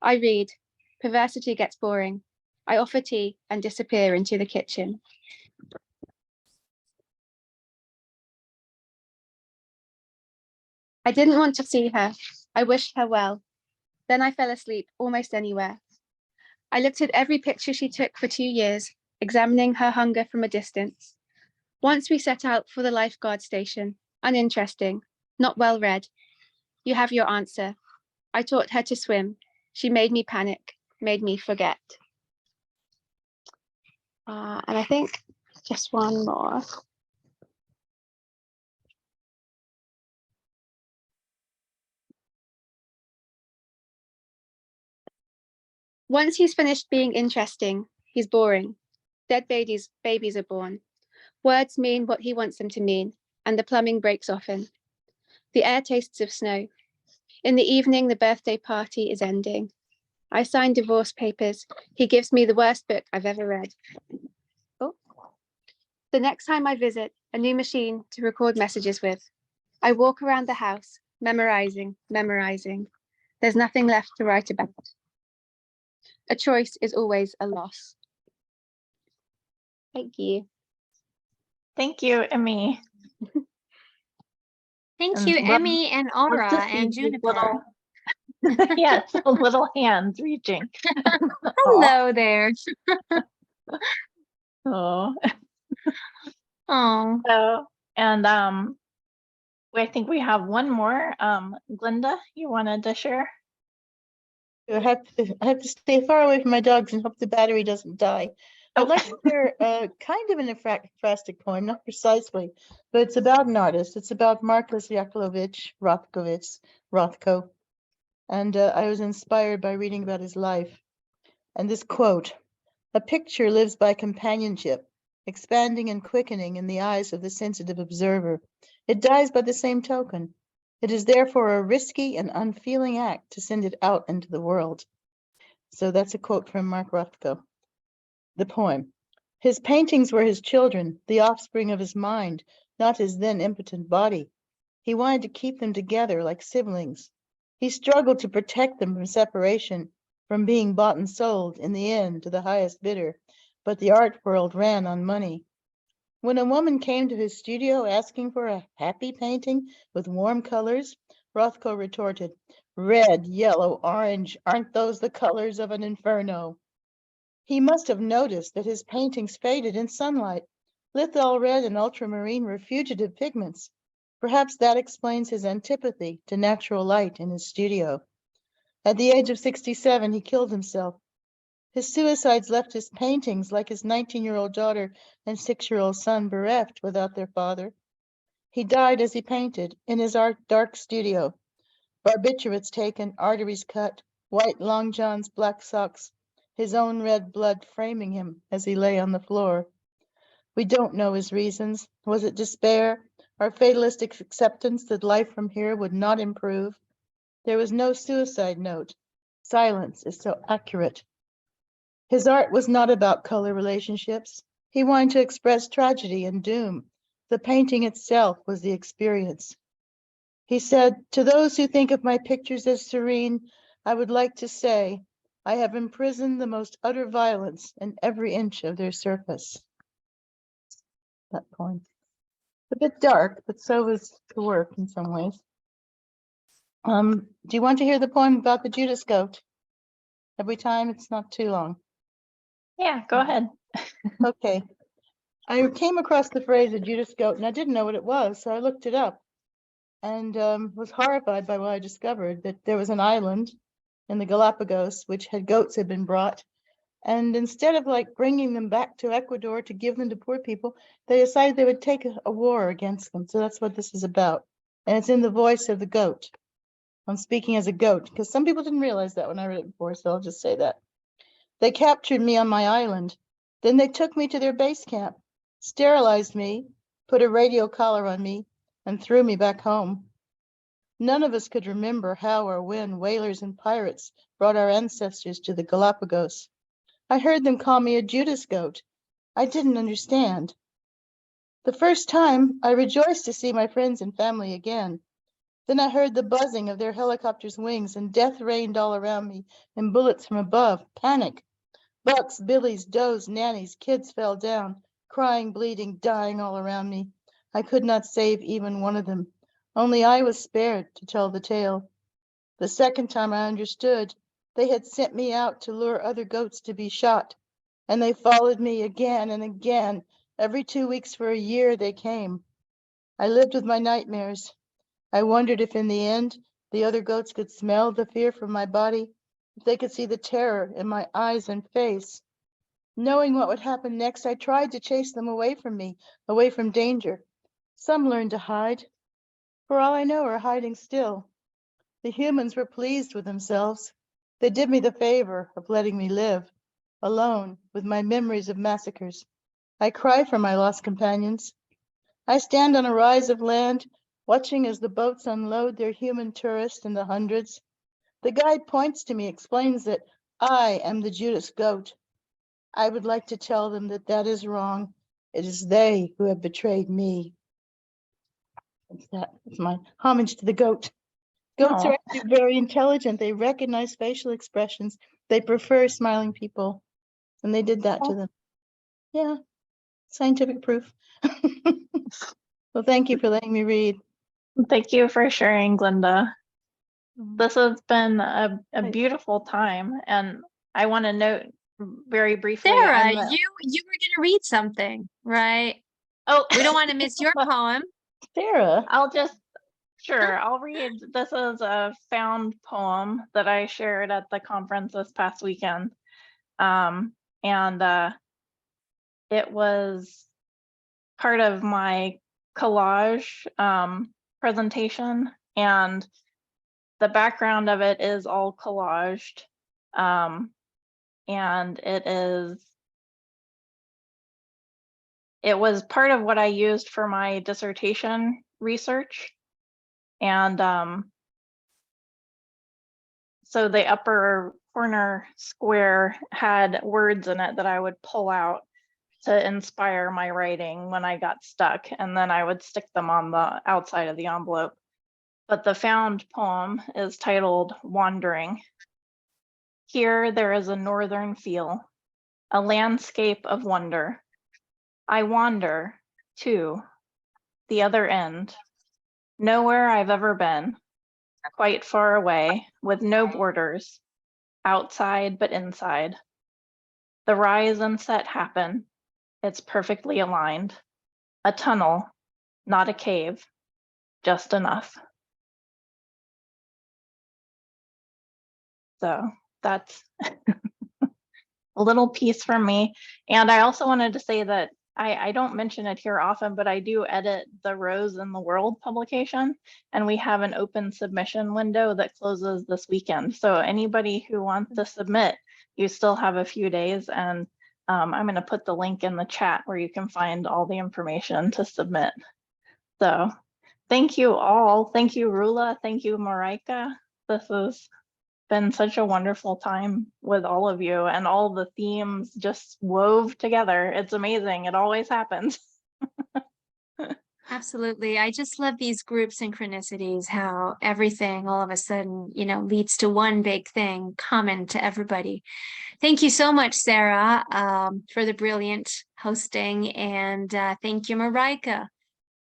I read. Perversity gets boring. I offer tea and disappear into the kitchen. I didn't want to see her. I wished her well. Then I fell asleep almost anywhere. I looked at every picture she took for 2 years, examining her hunger from a distance. Once we set out for the lifeguard station, uninteresting, not well read. You have your answer. I taught her to swim. She made me panic, made me forget. And I think just one more. Once he's finished being interesting, he's boring. Dead babies are born. Words mean what he wants them to mean, and the plumbing breaks often. The air tastes of snow. In the evening, the birthday party is ending. I sign divorce papers. He gives me the worst book I've ever read. Oh. The next time I visit, a new machine to record messages with. I walk around the house, memorizing. There's nothing left to write about. A choice is always a loss. Thank you. Thank you, Emmy. Thank And you, love- Emmy and Aura love to see and these Juniper. Yes, little hands reaching. Hello there. Oh. Oh, So, and I think we have one more. Glinda, you wanted to share? I have to stay far away from my dogs and hope the battery doesn't die. I'd like to share kind of an ekphrastic poem, not precisely, but it's about an artist. It's about Marcus Yakovlevich Rothko. And I was inspired by reading about his life. And this quote, "A picture lives by companionship, expanding and quickening in the eyes of the sensitive observer. It dies by the same token. It is therefore a risky and unfeeling act to send it out into the world." So that's a quote from Mark Rothko. The poem. "His paintings were his children, the offspring of his mind, not his then impotent body. He wanted to keep them together like siblings. He struggled to protect them from separation, from being bought and sold in the end to the highest bidder, but the art world ran on money. When a woman came to his studio asking for a happy painting with warm colors, Rothko retorted, 'Red, yellow, orange, aren't those the colors of an inferno?' He must have noticed that his paintings faded in sunlight. Lithol red and ultramarine were fugitive pigments. Perhaps that explains his antipathy to natural light in his studio. At the age of 67, he killed himself. His suicides left his paintings, like his 19-year-old daughter and 6-year-old son, bereft without their father. He died as he painted in his dark studio. Barbiturates taken, arteries cut, white long johns, black socks, his own red blood framing him as he lay on the floor. We don't know his reasons. Was it despair, or fatalistic acceptance that life from here would not improve? There was no suicide note. Silence is so accurate. His art was not about color relationships. He wanted to express tragedy and doom. The painting itself was the experience. He said, "To those who think of my pictures as serene, I would like to say, I have imprisoned the most utter violence in every inch of their surface." That poem. A bit dark, but so was the work in some ways. Do you want to hear the poem about the Judas goat? Have we time? It's not too long. Yeah, go ahead. Okay. I came across the phrase "a Judas goat" and I didn't know what it was, so I looked it up and was horrified by what I discovered, that there was an island in the Galapagos which had goats had been brought, and instead of like bringing them back to Ecuador to give them to poor people, they decided they would take a war against them. So that's what this is about, and it's in the voice of the goat. I'm speaking as a goat because some people didn't realize that when I read it before, so I'll just say that. "They captured me on my island. Then they took me to their base camp, sterilized me, put a radio collar on me, and threw me back home. None of us could remember how or when whalers and pirates brought our ancestors to the Galapagos. I heard them call me a Judas goat. I didn't understand. The first time, I rejoiced to see my friends and family again. Then I heard the buzzing of their helicopters' wings, and death rained all around me, and bullets from above. Panic. Bucks, billies, does, nannies, kids fell down, crying, bleeding, dying all around me. I could not save even one of them. Only I was spared to tell the tale. The second time I understood, they had sent me out to lure other goats to be shot, and they followed me again and again. Every 2 weeks for a year they came. I lived with my nightmares. I wondered if in the end, the other goats could smell the fear from my body, if they could see the terror in my eyes and face. Knowing what would happen next, I tried to chase them away from me, away from danger. Some learned to hide. For all I know, are hiding still. The humans were pleased with themselves. They did me the favor of letting me live, alone, with my memories of massacres. I cry for my lost companions. I stand on a rise of land, watching as the boats unload their human tourists in the hundreds. The guide points to me, explains that I am the Judas goat. I would like to tell them that that is wrong. It is they who have betrayed me. That's my homage to the goat. Goats are actually very intelligent. They recognize facial expressions. They prefer smiling people. And they did that to them. Yeah, scientific proof. Well, thank you for letting me read. Thank you for sharing, Glenda. This has been a beautiful time. And I want to note very briefly. Sarah, you were going to read something, right? Oh, we don't want to miss your poem. Sarah. I'll read. This is a found poem that I shared at the conference this past weekend. It was part of my collage presentation, and the background of it is all collaged. And it was part of what I used for my dissertation research. And so the upper corner square had words in it that I would pull out to inspire my writing when I got stuck, and then I would stick them on the outside of the envelope. But the found poem is titled Wandering. Here there is a northern feel, a landscape of wonder. I wander to the other end, nowhere I've ever been, quite far away, with no borders, outside but inside. The rise and set happen. It's perfectly aligned. A tunnel, not a cave, just enough. So that's a little piece from me. And I also wanted to say that I don't mention it here often, but I do edit the Rose in the World publication, and we have an open submission window that closes this weekend. So anybody who wants to submit, you still have a few days, and I'm going to put the link in the chat where you can find all the information to submit. So thank you all. Thank you, Rula. Thank you, Marieke. This has been such a wonderful time with all of you, and all the themes just wove together. It's amazing. It always happens. Absolutely. I just love these group synchronicities, how everything all of a sudden, leads to one big thing common to everybody. Thank you so much, Sarah, for the brilliant hosting. And thank you, Marieke.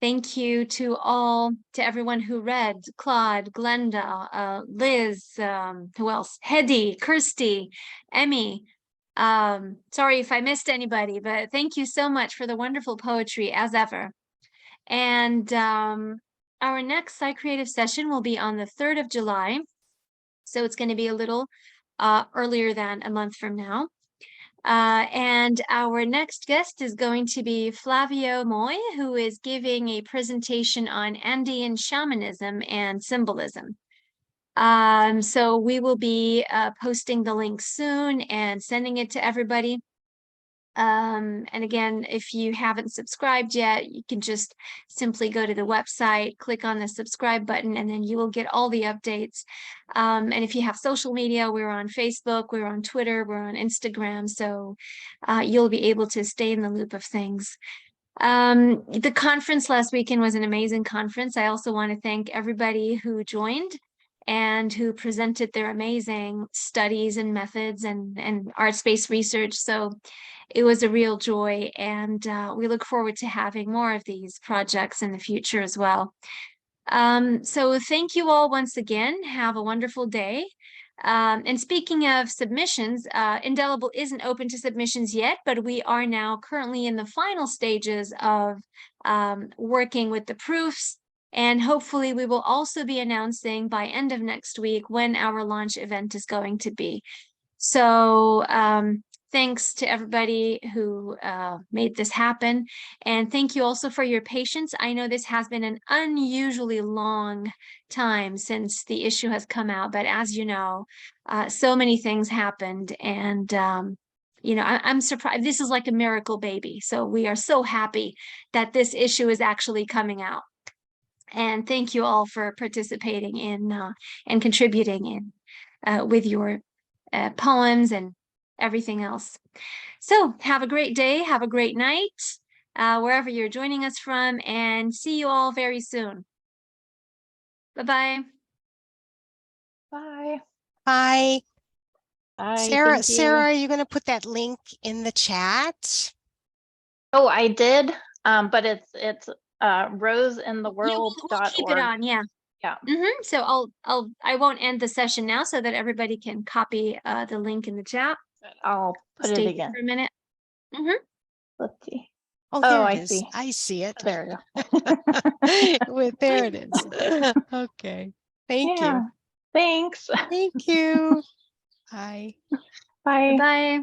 Thank you to everyone who read, Claude, Glenda, Liz, who else? Hedy, Kirsty, Emmy. Sorry if I missed anybody, but thank you so much for the wonderful poetry as ever. And our next PsyCreative session will be on the 3rd of July. So it's going to be a little earlier than a month from now. And our next guest is going to be Flavio Moy, who is giving a presentation on Andean shamanism and symbolism. So we will be posting the link soon and sending it to everybody. And again, if you haven't subscribed yet, you can just simply go to the website, click on the subscribe button, and then you will get all the updates. And if you have social media, we're on Facebook, we're on Twitter, we're on Instagram, so you'll be able to stay in the loop of things. The conference last weekend was an amazing conference. I also want to thank everybody who joined and who presented their amazing studies and methods and arts-based research. So it was a real joy, and we look forward to having more of these projects in the future as well. So thank you all once again. Have a wonderful day. And speaking of submissions, Indelible isn't open to submissions yet, but we are now currently in the final stages of working with the proofs. And hopefully we will also be announcing by end of next week when our launch event is going to be. So thanks to everybody who made this happen. And thank you also for your patience. I know this has been an unusually long time since the issue has come out, but as you know, so many things happened. And, you know, I'm surprised. This is like a miracle baby. So we are so happy that this issue is actually coming out. And thank you all for participating in and contributing in with your poems and everything else. So have a great day, have a great night, wherever you're joining us from, and see you all very soon. Bye-bye. Bye. Bye. Bye, Sarah, thank you. Sarah, are you going to put that link in the chat? Oh, I did, but it's Yeah, we'll keep it roseintheworld.org. on, yeah. Yeah. So I won't end the session now so that everybody can copy the link in the chat. I'll put Stay it again. for a minute. Let's see. Oh, Oh, there I it is. see. I see it. There you go. Well, there it is. Okay. Thank Yeah. you. Thanks. Thank you. Bye. Bye. Bye.